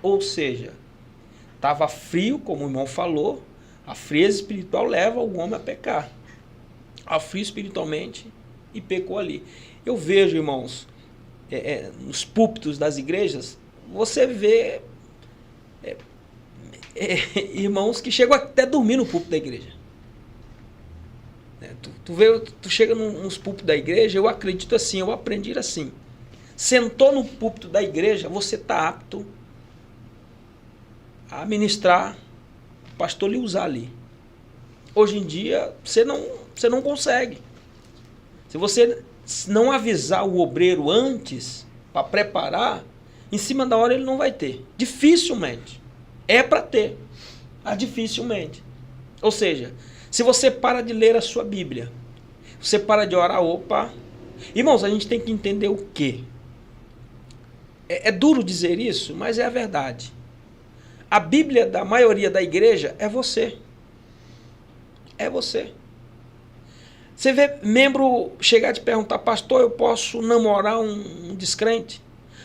Ou seja, estava frio, como o irmão falou, a frieza espiritual leva o homem a pecar. A frio espiritualmente e pecou ali. Eu vejo, irmãos, nos púlpitos das igrejas, você vê irmãos que chegam até a dormir no púlpito da igreja. Tu chega nos púlpitos da igreja, eu acredito assim, eu aprendi assim. Sentou no púlpito da igreja, você está apto a ministrar, o pastor lhe usar ali. Hoje em dia, você não consegue. Se você não avisar o obreiro antes, para preparar, em cima da hora ele não vai ter. Dificilmente. É para ter, mas dificilmente. Ou seja, se você para de ler a sua Bíblia, você para de orar, Irmãos, a gente tem que entender o quê? É duro dizer isso, mas é a verdade. A Bíblia da maioria da igreja é você. É você. Você vê membro chegar e te perguntar, pastor, eu posso namorar um descrente?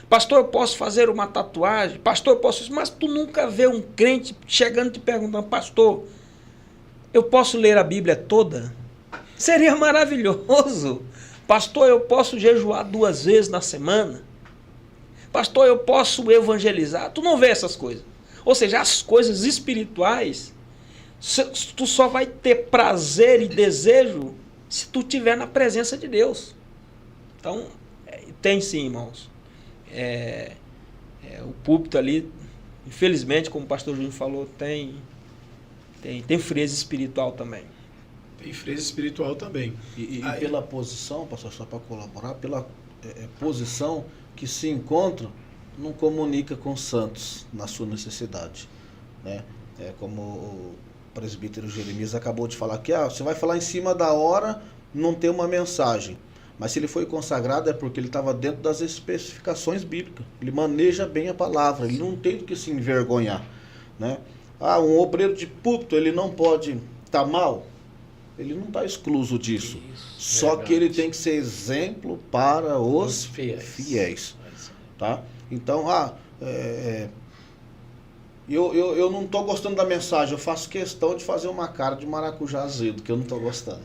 Pastor, eu posso fazer uma tatuagem? Pastor, eu posso... Mas tu nunca vê um crente chegando e te perguntando, pastor, eu posso ler a Bíblia toda? Seria maravilhoso. Pastor, eu posso jejuar 2 vezes na semana? Pastor, eu posso evangelizar? Tu não vê essas coisas. Ou seja, as coisas espirituais, tu só vai ter prazer e desejo se tu estiver na presença de Deus. Então, tem sim, irmãos. O púlpito ali, infelizmente, como o pastor Júnior falou, tem frieza espiritual também. Tem frieza espiritual também. E pela posição, pastor, só para colaborar, pela posição que se encontra, não comunica com os santos na sua necessidade, né? Como o presbítero Jeremias acabou de falar aqui, você vai falar em cima da hora, não tem uma mensagem. Mas se ele foi consagrado é porque ele estava dentro das especificações bíblicas. Ele maneja bem a palavra, ele não tem do que se envergonhar, né? Um obreiro de púlpito, ele não pode estar mal? ele não está excluso disso. Isso. Só que ele tem que ser exemplo para os fiéis. Tá? Então, eu não estou gostando da mensagem, eu faço questão de fazer uma cara de maracujá azedo, que eu não estou gostando.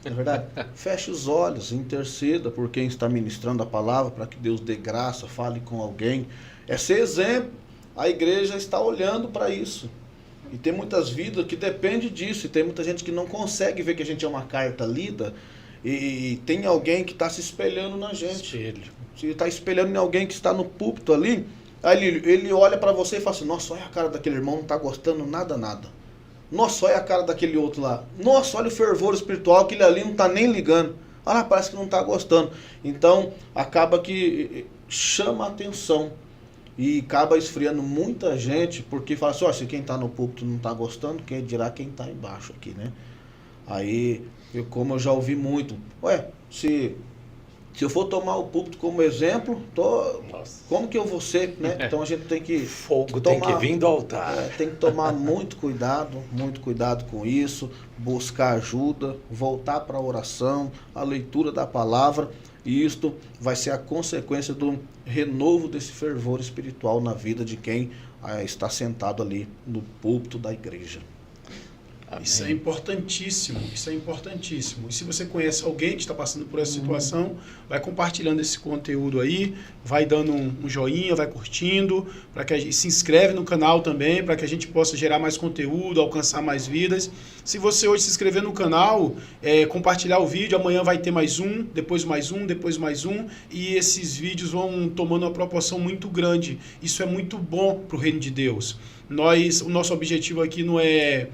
Não é verdade? Feche os olhos, interceda por quem está ministrando a palavra, para que Deus dê graça, fale com alguém. É ser exemplo. A igreja está olhando para isso. E tem muitas vidas que dependem disso. E tem muita gente que não consegue ver que a gente é uma carta lida. E tem alguém que está se espelhando na gente. Se está espelhando em alguém que está no púlpito ali, aí ele olha para você e fala assim: nossa, olha a cara daquele irmão, não está gostando nada. Nossa, olha a cara daquele outro lá. Nossa, olha o fervor espiritual, aquele ali não está nem ligando. Ah, parece que não está gostando. Então, acaba que chama a atenção. E acaba esfriando muita gente, porque fala assim: ó, se quem está no púlpito não está gostando, quem dirá quem está embaixo aqui, né? Aí, como eu já ouvi muito, se eu for tomar o púlpito como exemplo, como que eu vou ser, né? Então a gente tem que... Fogo tem que vir do altar. Tem que tomar muito cuidado com isso, buscar ajuda, voltar para a oração, a leitura da palavra, e isto vai ser a consequência do renovo desse fervor espiritual na vida de quem está sentado ali no púlpito da igreja. Amém. Isso é importantíssimo. E se você conhece alguém que está passando por essa situação, vai compartilhando esse conteúdo aí, vai dando um joinha, vai curtindo, se inscreve no canal também, para que a gente possa gerar mais conteúdo, alcançar mais vidas. Se você hoje se inscrever no canal, compartilhar o vídeo, amanhã vai ter mais um, depois mais um, depois mais um, e esses vídeos vão tomando uma proporção muito grande. Isso é muito bom para o reino de Deus. O nosso objetivo aqui não é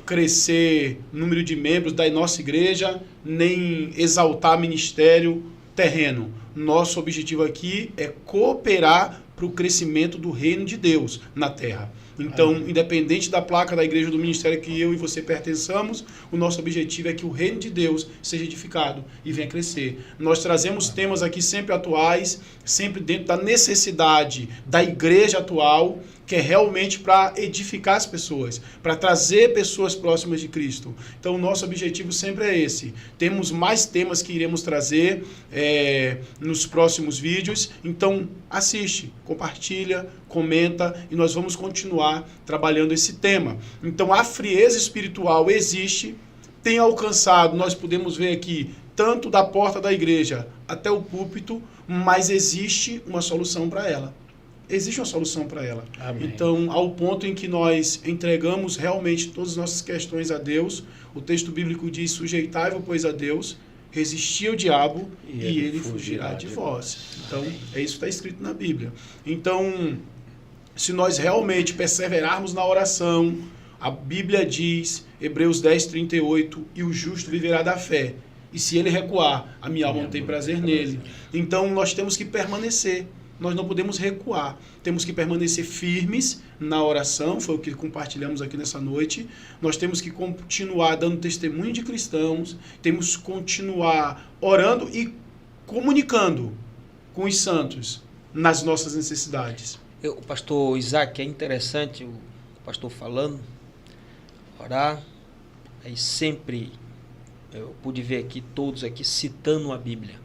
crescer o número de membros da nossa igreja, nem exaltar ministério terreno. Nosso objetivo aqui é cooperar para o crescimento do reino de Deus na terra. Então, independente da placa da igreja do ministério que eu e você pertençamos, o nosso objetivo é que o reino de Deus seja edificado e venha crescer. Nós trazemos temas aqui sempre atuais, sempre dentro da necessidade da igreja atual, que é realmente para edificar as pessoas, para trazer pessoas próximas de Cristo. Então, o nosso objetivo sempre é esse. Temos mais temas que iremos trazer nos próximos vídeos. Então, assiste, compartilha, comenta, e nós vamos continuar trabalhando esse tema. Então, a frieza espiritual existe, tem alcançado, nós podemos ver aqui, tanto da porta da igreja até o púlpito, mas existe uma solução para ela. Existe uma solução para ela. Amém. Então, ao ponto em que nós entregamos realmente todas as nossas questões a Deus, o texto bíblico diz: sujeitai-vos, pois, a Deus, resistir ao diabo e ele fugirá de vós. Então, é isso que está escrito na Bíblia. Então, se nós realmente perseverarmos na oração, a Bíblia diz, Hebreus 10:38, e o justo viverá da fé. E se ele recuar, a minha alma não tem prazer nele. Então, nós temos que permanecer. Nós não podemos recuar, temos que permanecer firmes na oração, foi o que compartilhamos aqui nessa noite. Nós temos que continuar dando testemunho de cristãos, temos que continuar orando e comunicando com os santos nas nossas necessidades. O pastor Isaac, é interessante o pastor falando, orar, aí sempre eu pude ver aqui todos aqui citando a Bíblia.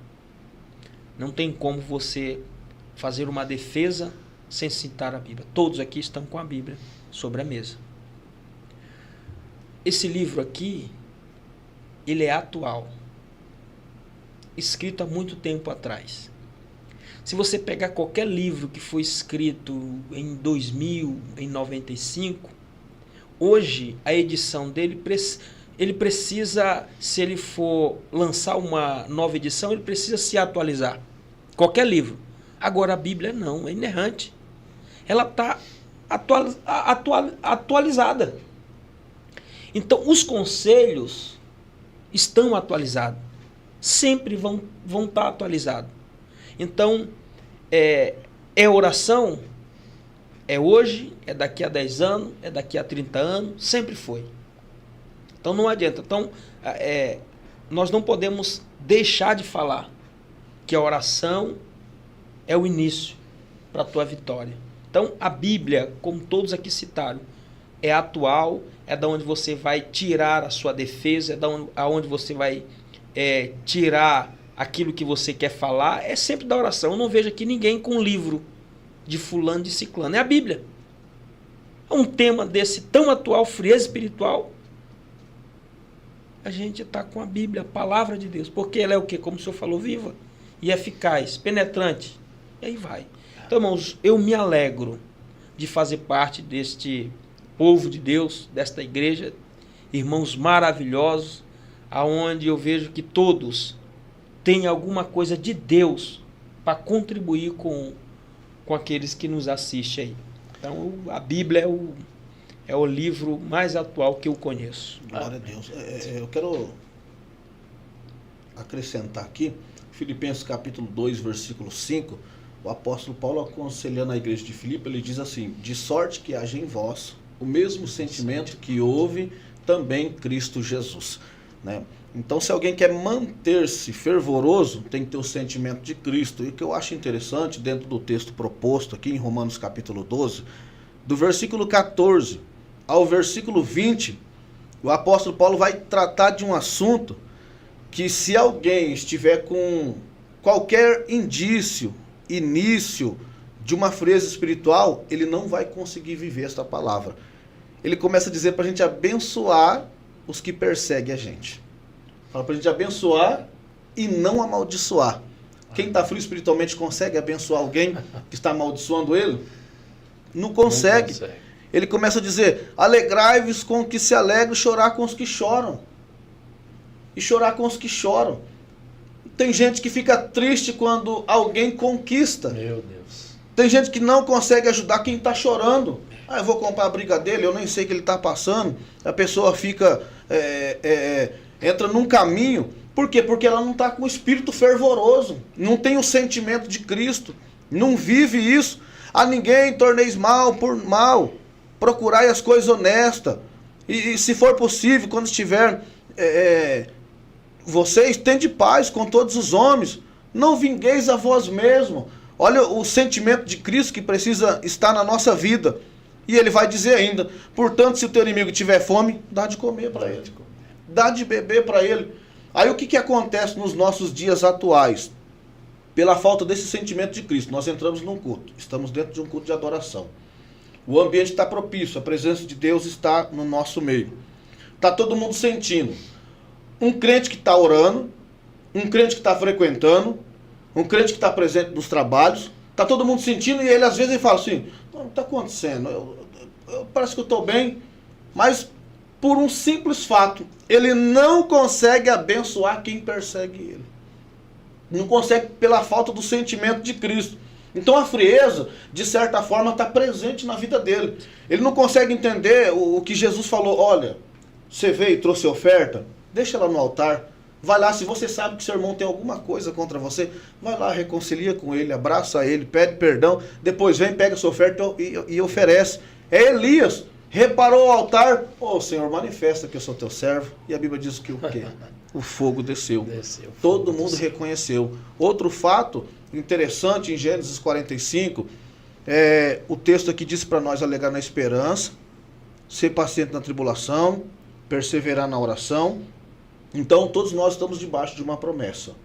Não tem como você fazer uma defesa sem citar a Bíblia. Todos aqui estão com a Bíblia sobre a mesa. Esse livro aqui, ele é atual, escrito há muito tempo atrás. Se você pegar qualquer livro que foi escrito em 2000, em 95, hoje a edição dele, ele precisa, se ele for lançar uma nova edição, ele precisa se atualizar. Qualquer livro. Agora a Bíblia não, é inerrante. Ela está atualizada. Então os conselhos estão atualizados. Sempre vão estar atualizados. Então é oração, é hoje, é daqui a 10 anos, é daqui a 30 anos, sempre foi. Então não adianta. Então nós não podemos deixar de falar que a oração é o início para a tua vitória. Então, a Bíblia, como todos aqui citaram, é atual, é da onde você vai tirar a sua defesa, é da onde você vai tirar aquilo que você quer falar, é sempre da oração. Eu não vejo aqui ninguém com um livro de fulano, de ciclano. É a Bíblia. É um tema desse tão atual, frieza espiritual. A gente está com a Bíblia, a palavra de Deus. Porque ela é o quê? Como o senhor falou, viva e eficaz, penetrante. E aí vai. Então, irmãos, eu me alegro de fazer parte deste povo de Deus, desta igreja, irmãos maravilhosos, aonde eu vejo que todos têm alguma coisa de Deus para contribuir com aqueles que nos assistem aí. Então, a Bíblia é o livro mais atual que eu conheço. Glória a Deus. Eu quero acrescentar aqui, Filipenses capítulo 2, versículo 5, o apóstolo Paulo, aconselhando a igreja de Filipe, ele diz assim: de sorte que haja em vós o mesmo sentimento que houve também em Cristo Jesus. Né? Então, se alguém quer manter-se fervoroso, tem que ter o sentimento de Cristo. E o que eu acho interessante, dentro do texto proposto aqui em Romanos capítulo 12, do versículo 14 ao versículo 20, o apóstolo Paulo vai tratar de um assunto que, se alguém estiver com qualquer indício, início de uma frieza espiritual, ele não vai conseguir viver esta palavra. Ele começa a dizer para a gente abençoar os que perseguem a gente. Fala para a gente abençoar e não amaldiçoar. Quem está frio espiritualmente consegue abençoar alguém que está amaldiçoando ele? Não consegue. Não consegue. Ele começa a dizer: alegrai-vos com os que se alegram, chorar com os que choram. E chorar com os que choram. Tem gente que fica triste quando alguém conquista. Meu Deus. Tem gente que não consegue ajudar quem está chorando. Ah, eu vou comprar a briga dele, eu nem sei o que ele está passando. A pessoa fica, entra num caminho. Por quê? Porque ela não está com o espírito fervoroso. Não tem o sentimento de Cristo. Não vive isso. A ninguém torneis mal por mal. Procurai as coisas honestas. E se for possível, quando estiver... vocês tende paz com todos os homens. Não vingueis a vós mesmos. Olha o sentimento de Cristo que precisa estar na nossa vida. E ele vai dizer ainda: portanto, se o teu inimigo tiver fome, dá de comer para ele. Dá de beber para ele. Aí o que acontece nos nossos dias atuais? Pela falta desse sentimento de Cristo, nós entramos num culto. Estamos dentro de um culto de adoração. O ambiente está propício, a presença de Deus está no nosso meio. Está todo mundo sentindo. Um crente que está orando, um crente que está frequentando, um crente que está presente nos trabalhos, está todo mundo sentindo, e ele às vezes ele fala assim: não está acontecendo, parece que eu estou bem, mas por um simples fato, ele não consegue abençoar quem persegue ele. Não consegue pela falta do sentimento de Cristo. Então a frieza, de certa forma, está presente na vida dele. Ele não consegue entender o que Jesus falou: olha, você veio e trouxe oferta, deixa ela no altar. Vai lá, se você sabe que seu irmão tem alguma coisa contra você, vai lá, reconcilia com ele, abraça ele, pede perdão, depois vem, pega sua oferta e oferece. É Elias, reparou o altar: ô Senhor, manifesta que eu sou teu servo. E a Bíblia diz que o quê? O fogo desceu. Todo mundo reconheceu. Outro fato interessante em Gênesis 45, o texto aqui diz para nós alegar na esperança, ser paciente na tribulação, perseverar na oração. Então todos nós estamos debaixo de uma promessa.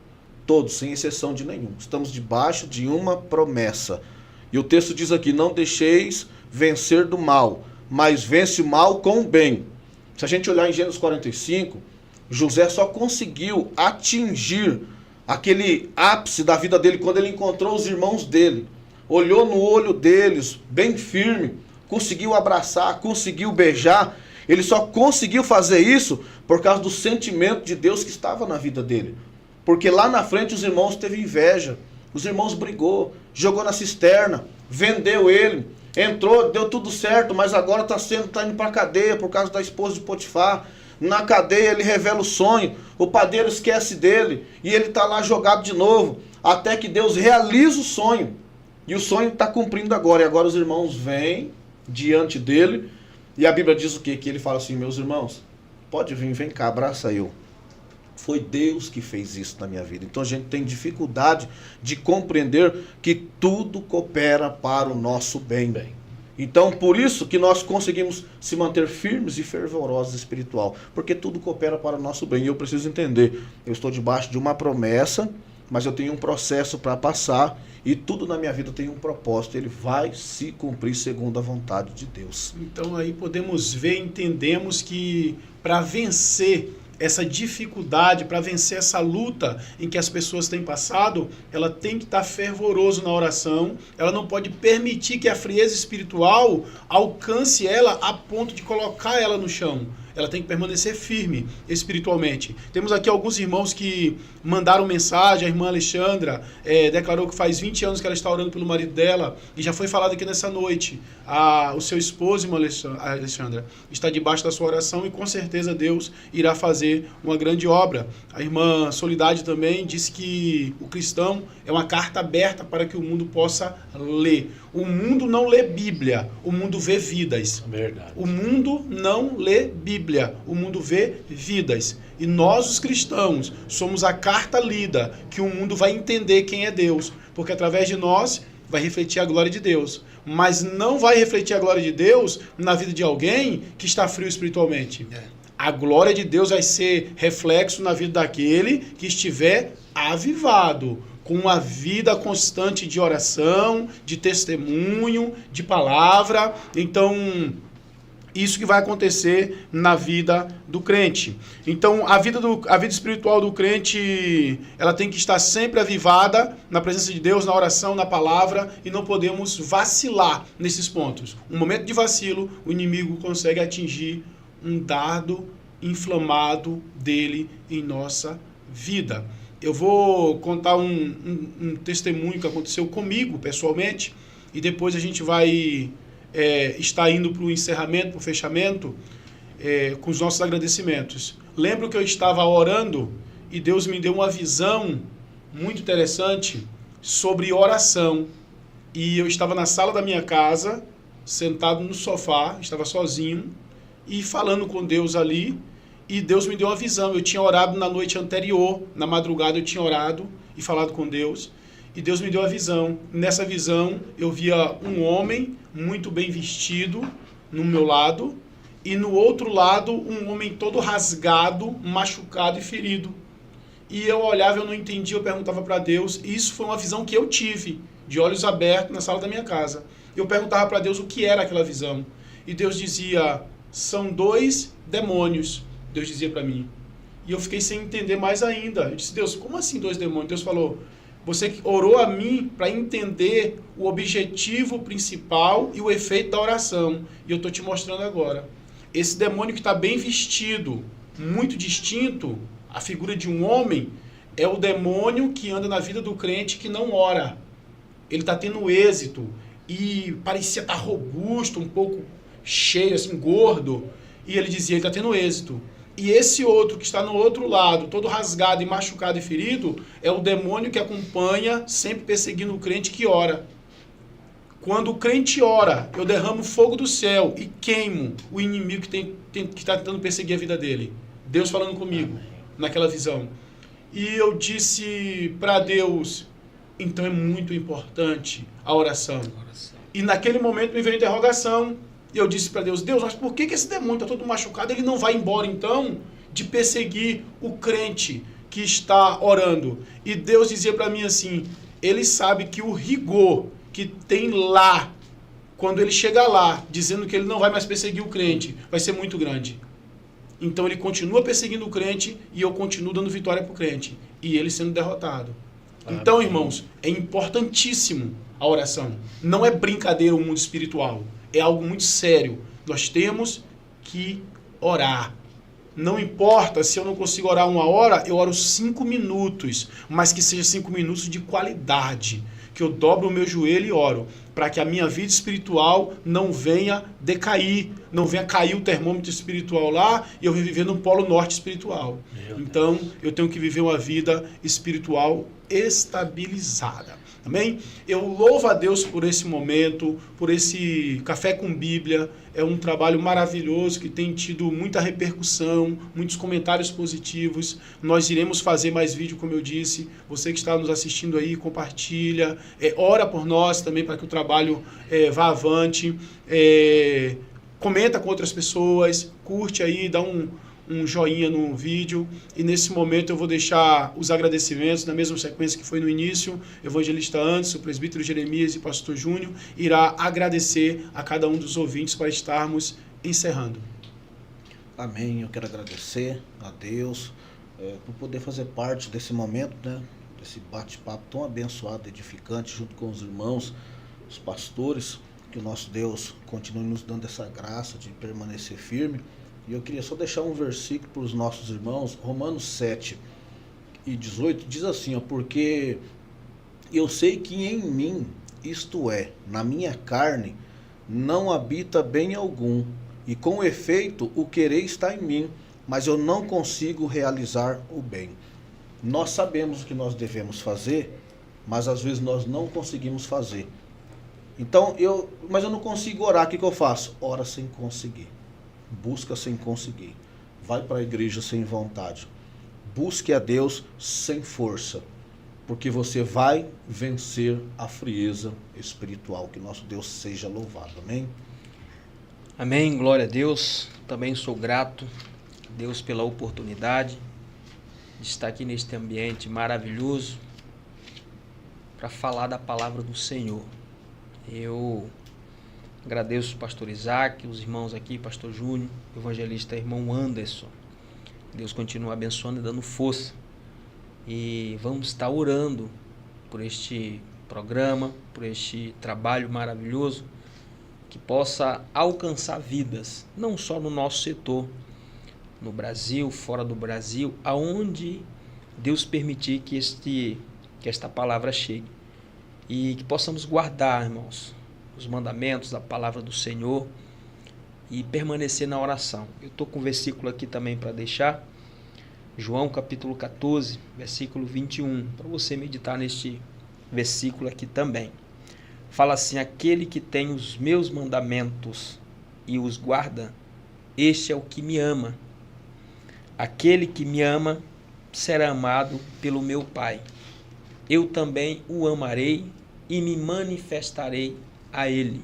Todos, sem exceção de nenhum. Estamos debaixo de uma promessa. E o texto diz aqui: não deixeis vencer do mal, mas vence o mal com o bem. Se a gente olhar em Gênesis 45, José só conseguiu atingir aquele ápice da vida dele quando ele encontrou os irmãos dele. Olhou no olho deles, bem firme, conseguiu abraçar, conseguiu beijar. Ele só conseguiu fazer isso por causa do sentimento de Deus que estava na vida dele. Porque lá na frente os irmãos teve inveja. Os irmãos brigou, jogou na cisterna, vendeu ele, entrou, deu tudo certo, mas agora está indo para a cadeia por causa da esposa de Potifar. Na cadeia ele revela o sonho, o padeiro esquece dele e ele está lá jogado de novo, até que Deus realiza o sonho. E o sonho está cumprindo agora. E agora os irmãos vêm diante dele. E a Bíblia diz o quê? Que ele fala assim: meus irmãos, pode vir, vem cá, abraça eu. Foi Deus que fez isso na minha vida. Então a gente tem dificuldade de compreender que tudo coopera para o nosso bem. Então, por isso que nós conseguimos se manter firmes e fervorosos espiritual, porque tudo coopera para o nosso bem. E eu preciso entender, eu estou debaixo de uma promessa, mas eu tenho um processo para passar, e tudo na minha vida tem um propósito, ele vai se cumprir segundo a vontade de Deus. Então aí podemos ver, entendemos que para vencer essa dificuldade, para vencer essa luta em que as pessoas têm passado, ela tem que estar fervoroso na oração, ela não pode permitir que a frieza espiritual alcance ela a ponto de colocar ela no chão. Ela tem que permanecer firme espiritualmente. Temos aqui alguns irmãos que mandaram mensagem. A irmã Alexandra declarou que faz 20 anos que ela está orando pelo marido dela, e já foi falado aqui nessa noite. O seu esposo, irmã Alexandra, está debaixo da sua oração, e com certeza Deus irá fazer uma grande obra. A irmã Solidade também disse que o cristão é uma carta aberta para que o mundo possa ler. O mundo não lê Bíblia, o mundo vê vidas. Verdade. O mundo não lê Bíblia, o mundo vê vidas. E nós, os cristãos, somos a carta lida, que o mundo vai entender quem é Deus, porque através de nós vai refletir a glória de Deus. Mas não vai refletir a glória de Deus na vida de alguém que está frio espiritualmente. A glória de Deus vai ser reflexo na vida daquele que estiver avivado, com uma vida constante de oração, de testemunho, de palavra. Então, isso que vai acontecer na vida do crente. Então, a vida espiritual do crente, ela tem que estar sempre avivada na presença de Deus, na oração, na palavra, e não podemos vacilar nesses pontos. Um momento de vacilo, o inimigo consegue atingir um dardo inflamado dele em nossa vida. Eu vou contar um testemunho que aconteceu comigo, pessoalmente, e depois a gente vai estar indo para o encerramento, para o fechamento, com os nossos agradecimentos. Lembro que eu estava orando e Deus me deu uma visão muito interessante sobre oração. E eu estava na sala da minha casa, sentado no sofá, estava sozinho, e falando com Deus ali. E Deus me deu uma visão. Eu tinha orado na noite anterior, na madrugada eu tinha orado e falado com Deus. E Deus me deu a visão. Nessa visão eu via um homem muito bem vestido no meu lado. E no outro lado um homem todo rasgado, machucado e ferido. E eu olhava, eu não entendia, eu perguntava para Deus. E isso foi uma visão que eu tive, de olhos abertos, na sala da minha casa. Eu perguntava para Deus o que era aquela visão. E Deus dizia, são 2 demônios. Deus dizia para mim. E eu fiquei sem entender mais ainda. Eu disse, Deus, como assim 2 demônios? Deus falou, você orou a mim para entender o objetivo principal e o efeito da oração. E eu estou te mostrando agora. Esse demônio que está bem vestido, muito distinto, a figura de um homem, é o demônio que anda na vida do crente que não ora. Ele está tendo êxito e parecia estar robusto, um pouco cheio, assim, gordo. E ele dizia, ele está tendo êxito. E esse outro que está no outro lado, todo rasgado e machucado e ferido, é o demônio que acompanha, sempre perseguindo o crente que ora. Quando o crente ora, eu derramo fogo do céu e queimo o inimigo que está tentando perseguir a vida dele. Deus falando comigo, naquela visão. E eu disse para Deus, então é muito importante a oração. E naquele momento me veio a interrogação. E eu disse para Deus, Deus, mas por que esse demônio está todo machucado? Ele não vai embora, então, de perseguir o crente que está orando. E Deus dizia para mim assim, ele sabe que o rigor que tem lá, quando ele chegar lá, dizendo que ele não vai mais perseguir o crente, vai ser muito grande. Então ele continua perseguindo o crente e eu continuo dando vitória para o crente. E ele sendo derrotado. Então, irmãos, é importantíssimo a oração. Não é brincadeira o mundo espiritual. É algo muito sério. Nós temos que orar. Não importa se eu não consigo orar 1 hora, eu oro 5 minutos, mas que seja 5 minutos de qualidade, que eu dobro o meu joelho e oro, para que a minha vida espiritual não venha decair, não venha cair o termômetro espiritual lá e eu venha viver no polo norte espiritual. Então, eu tenho que viver uma vida espiritual estabilizada. Amém? Eu louvo a Deus por esse momento, por esse Café com Bíblia. É um trabalho maravilhoso que tem tido muita repercussão, muitos comentários positivos. Nós iremos fazer mais vídeo, como eu disse. Você que está nos assistindo aí, compartilha. Ora por nós também para que o trabalho vá avante. Comenta com outras pessoas, curte aí, dá um joinha no vídeo, e nesse momento eu vou deixar os agradecimentos na mesma sequência que foi no início. Evangelista Anderson, o presbítero Jeremias e pastor Júnior irá agradecer a cada um dos ouvintes para estarmos encerrando. Amém. Eu quero agradecer a Deus por poder fazer parte desse momento, né? Desse bate-papo tão abençoado, edificante, junto com os irmãos, os pastores. Que o nosso Deus continue nos dando essa graça de permanecer firme. E eu queria só deixar um versículo para os nossos irmãos. Romanos 7:18 diz assim, ó: porque eu sei que em mim, isto é, na minha carne, não habita bem algum, e com efeito o querer está em mim, mas eu não consigo realizar o bem. Nós sabemos o que nós devemos fazer, mas às vezes nós não conseguimos fazer. Então, mas eu não consigo orar, o que eu faço? Ora sem conseguir. Busca sem conseguir. Vai para a igreja sem vontade. Busque a Deus sem força. Porque você vai vencer a frieza espiritual. Que nosso Deus seja louvado. Amém? Amém. Glória a Deus. Também sou grato a Deus pela oportunidade de estar aqui neste ambiente maravilhoso para falar da palavra do Senhor. Eu agradeço o pastor Isaac, os irmãos aqui, pastor Júnior, o evangelista irmão Anderson. Deus continua abençoando e dando força. E vamos estar orando por este programa, por este trabalho maravilhoso, que possa alcançar vidas, não só no nosso setor, no Brasil, fora do Brasil, aonde Deus permitir que esta palavra chegue. E que possamos guardar, irmãos, os mandamentos, a palavra do Senhor e permanecer na oração. Eu estou com um versículo aqui também para deixar. João capítulo 14, versículo 21. Para você meditar neste versículo aqui também. Fala assim: aquele que tem os meus mandamentos e os guarda, este é o que me ama. Aquele que me ama será amado pelo meu Pai. Eu também o amarei e me manifestarei a ele.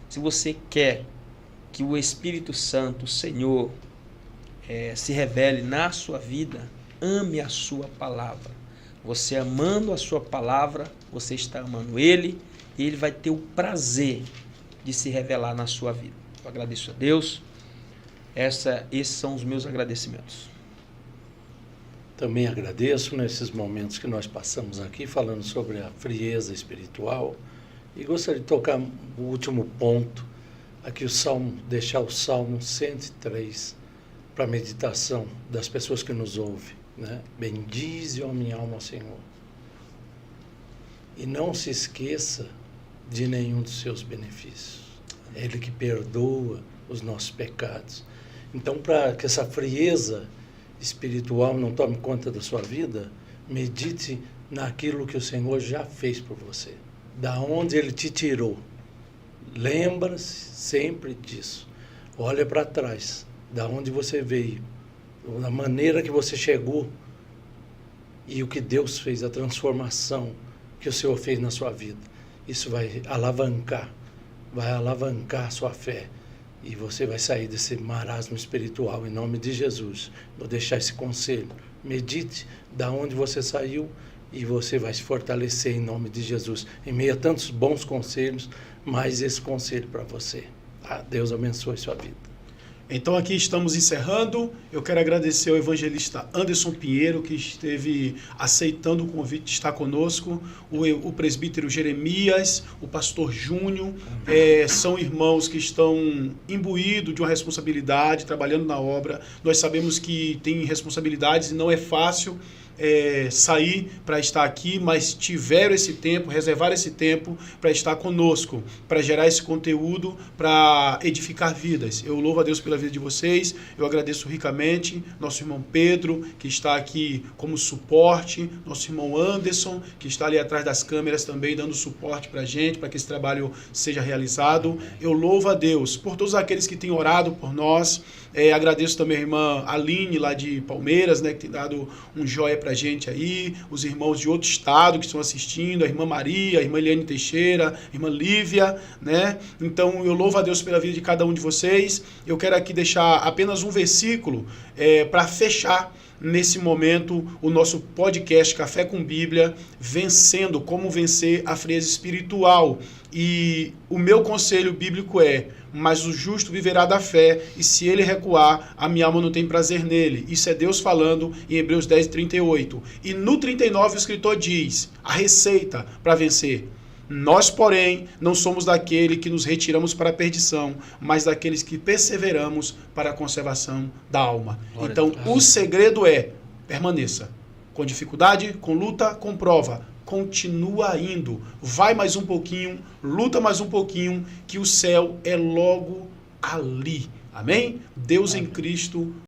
Se você quer que o Espírito Santo, o Senhor, se revele na sua vida, ame a sua palavra. Você amando a sua palavra, você está amando ele, e ele vai ter o prazer de se revelar na sua vida. Eu agradeço a Deus. Esses são os meus agradecimentos. Também agradeço nesses momentos que nós passamos aqui falando sobre a frieza espiritual, e gostaria de tocar o último ponto, aqui deixar o Salmo 103 para a meditação das pessoas que nos ouvem, né? Bendize, ó minha alma, ao Senhor, e não se esqueça de nenhum dos seus benefícios. É Ele que perdoa os nossos pecados. Então, para que essa frieza espiritual não tome conta da sua vida, medite naquilo que o Senhor já fez por você, da onde Ele te tirou. Lembra-se sempre disso. Olha para trás, da onde você veio, da maneira que você chegou e o que Deus fez, a transformação que o Senhor fez na sua vida. Isso vai alavancar a sua fé. E você vai sair desse marasmo espiritual, em nome de Jesus. Vou deixar esse conselho. Medite da onde você saiu e você vai se fortalecer em nome de Jesus. Em meio a tantos bons conselhos, mais esse conselho para você. Deus abençoe sua vida. Então aqui estamos encerrando. Eu quero agradecer ao evangelista Anderson Pinheiro, que esteve aceitando o convite de estar conosco, o presbítero Jeremias, o pastor Júnior, são irmãos que estão imbuídos de uma responsabilidade, trabalhando na obra. Nós sabemos que tem responsabilidades e não é fácil, sair para estar aqui, mas tiveram esse tempo, reservaram esse tempo para estar conosco, para gerar esse conteúdo, para edificar vidas. Eu louvo a Deus pela vida de vocês, eu agradeço ricamente, nosso irmão Pedro, que está aqui como suporte, nosso irmão Anderson, que está ali atrás das câmeras também, dando suporte para a gente, para que esse trabalho seja realizado. Eu louvo a Deus por todos aqueles que têm orado por nós. Agradeço também a irmã Aline, lá de Palmeiras, né, que tem dado um joia pra gente aí, os irmãos de outro estado que estão assistindo, a irmã Maria, a irmã Eliane Teixeira, a irmã Lívia, né? Então eu louvo a Deus pela vida de cada um de vocês. Eu quero aqui deixar apenas um versículo para fechar nesse momento o nosso podcast Café com Bíblia, vencendo, como vencer a frieza espiritual. E o meu conselho bíblico mas o justo viverá da fé, e se ele recuar, a minha alma não tem prazer nele. Isso é Deus falando em Hebreus 10, 38. E no 39 o escritor diz, a receita para vencer. Nós, porém, não somos daquele que nos retiramos para a perdição, mas daqueles que perseveramos para a conservação da alma. Glória Então, a Deus. o segredo permaneça. Com dificuldade, com luta, com prova. Continua indo. Vai mais um pouquinho, luta mais um pouquinho, que o céu é logo ali. Amém? Deus em Cristo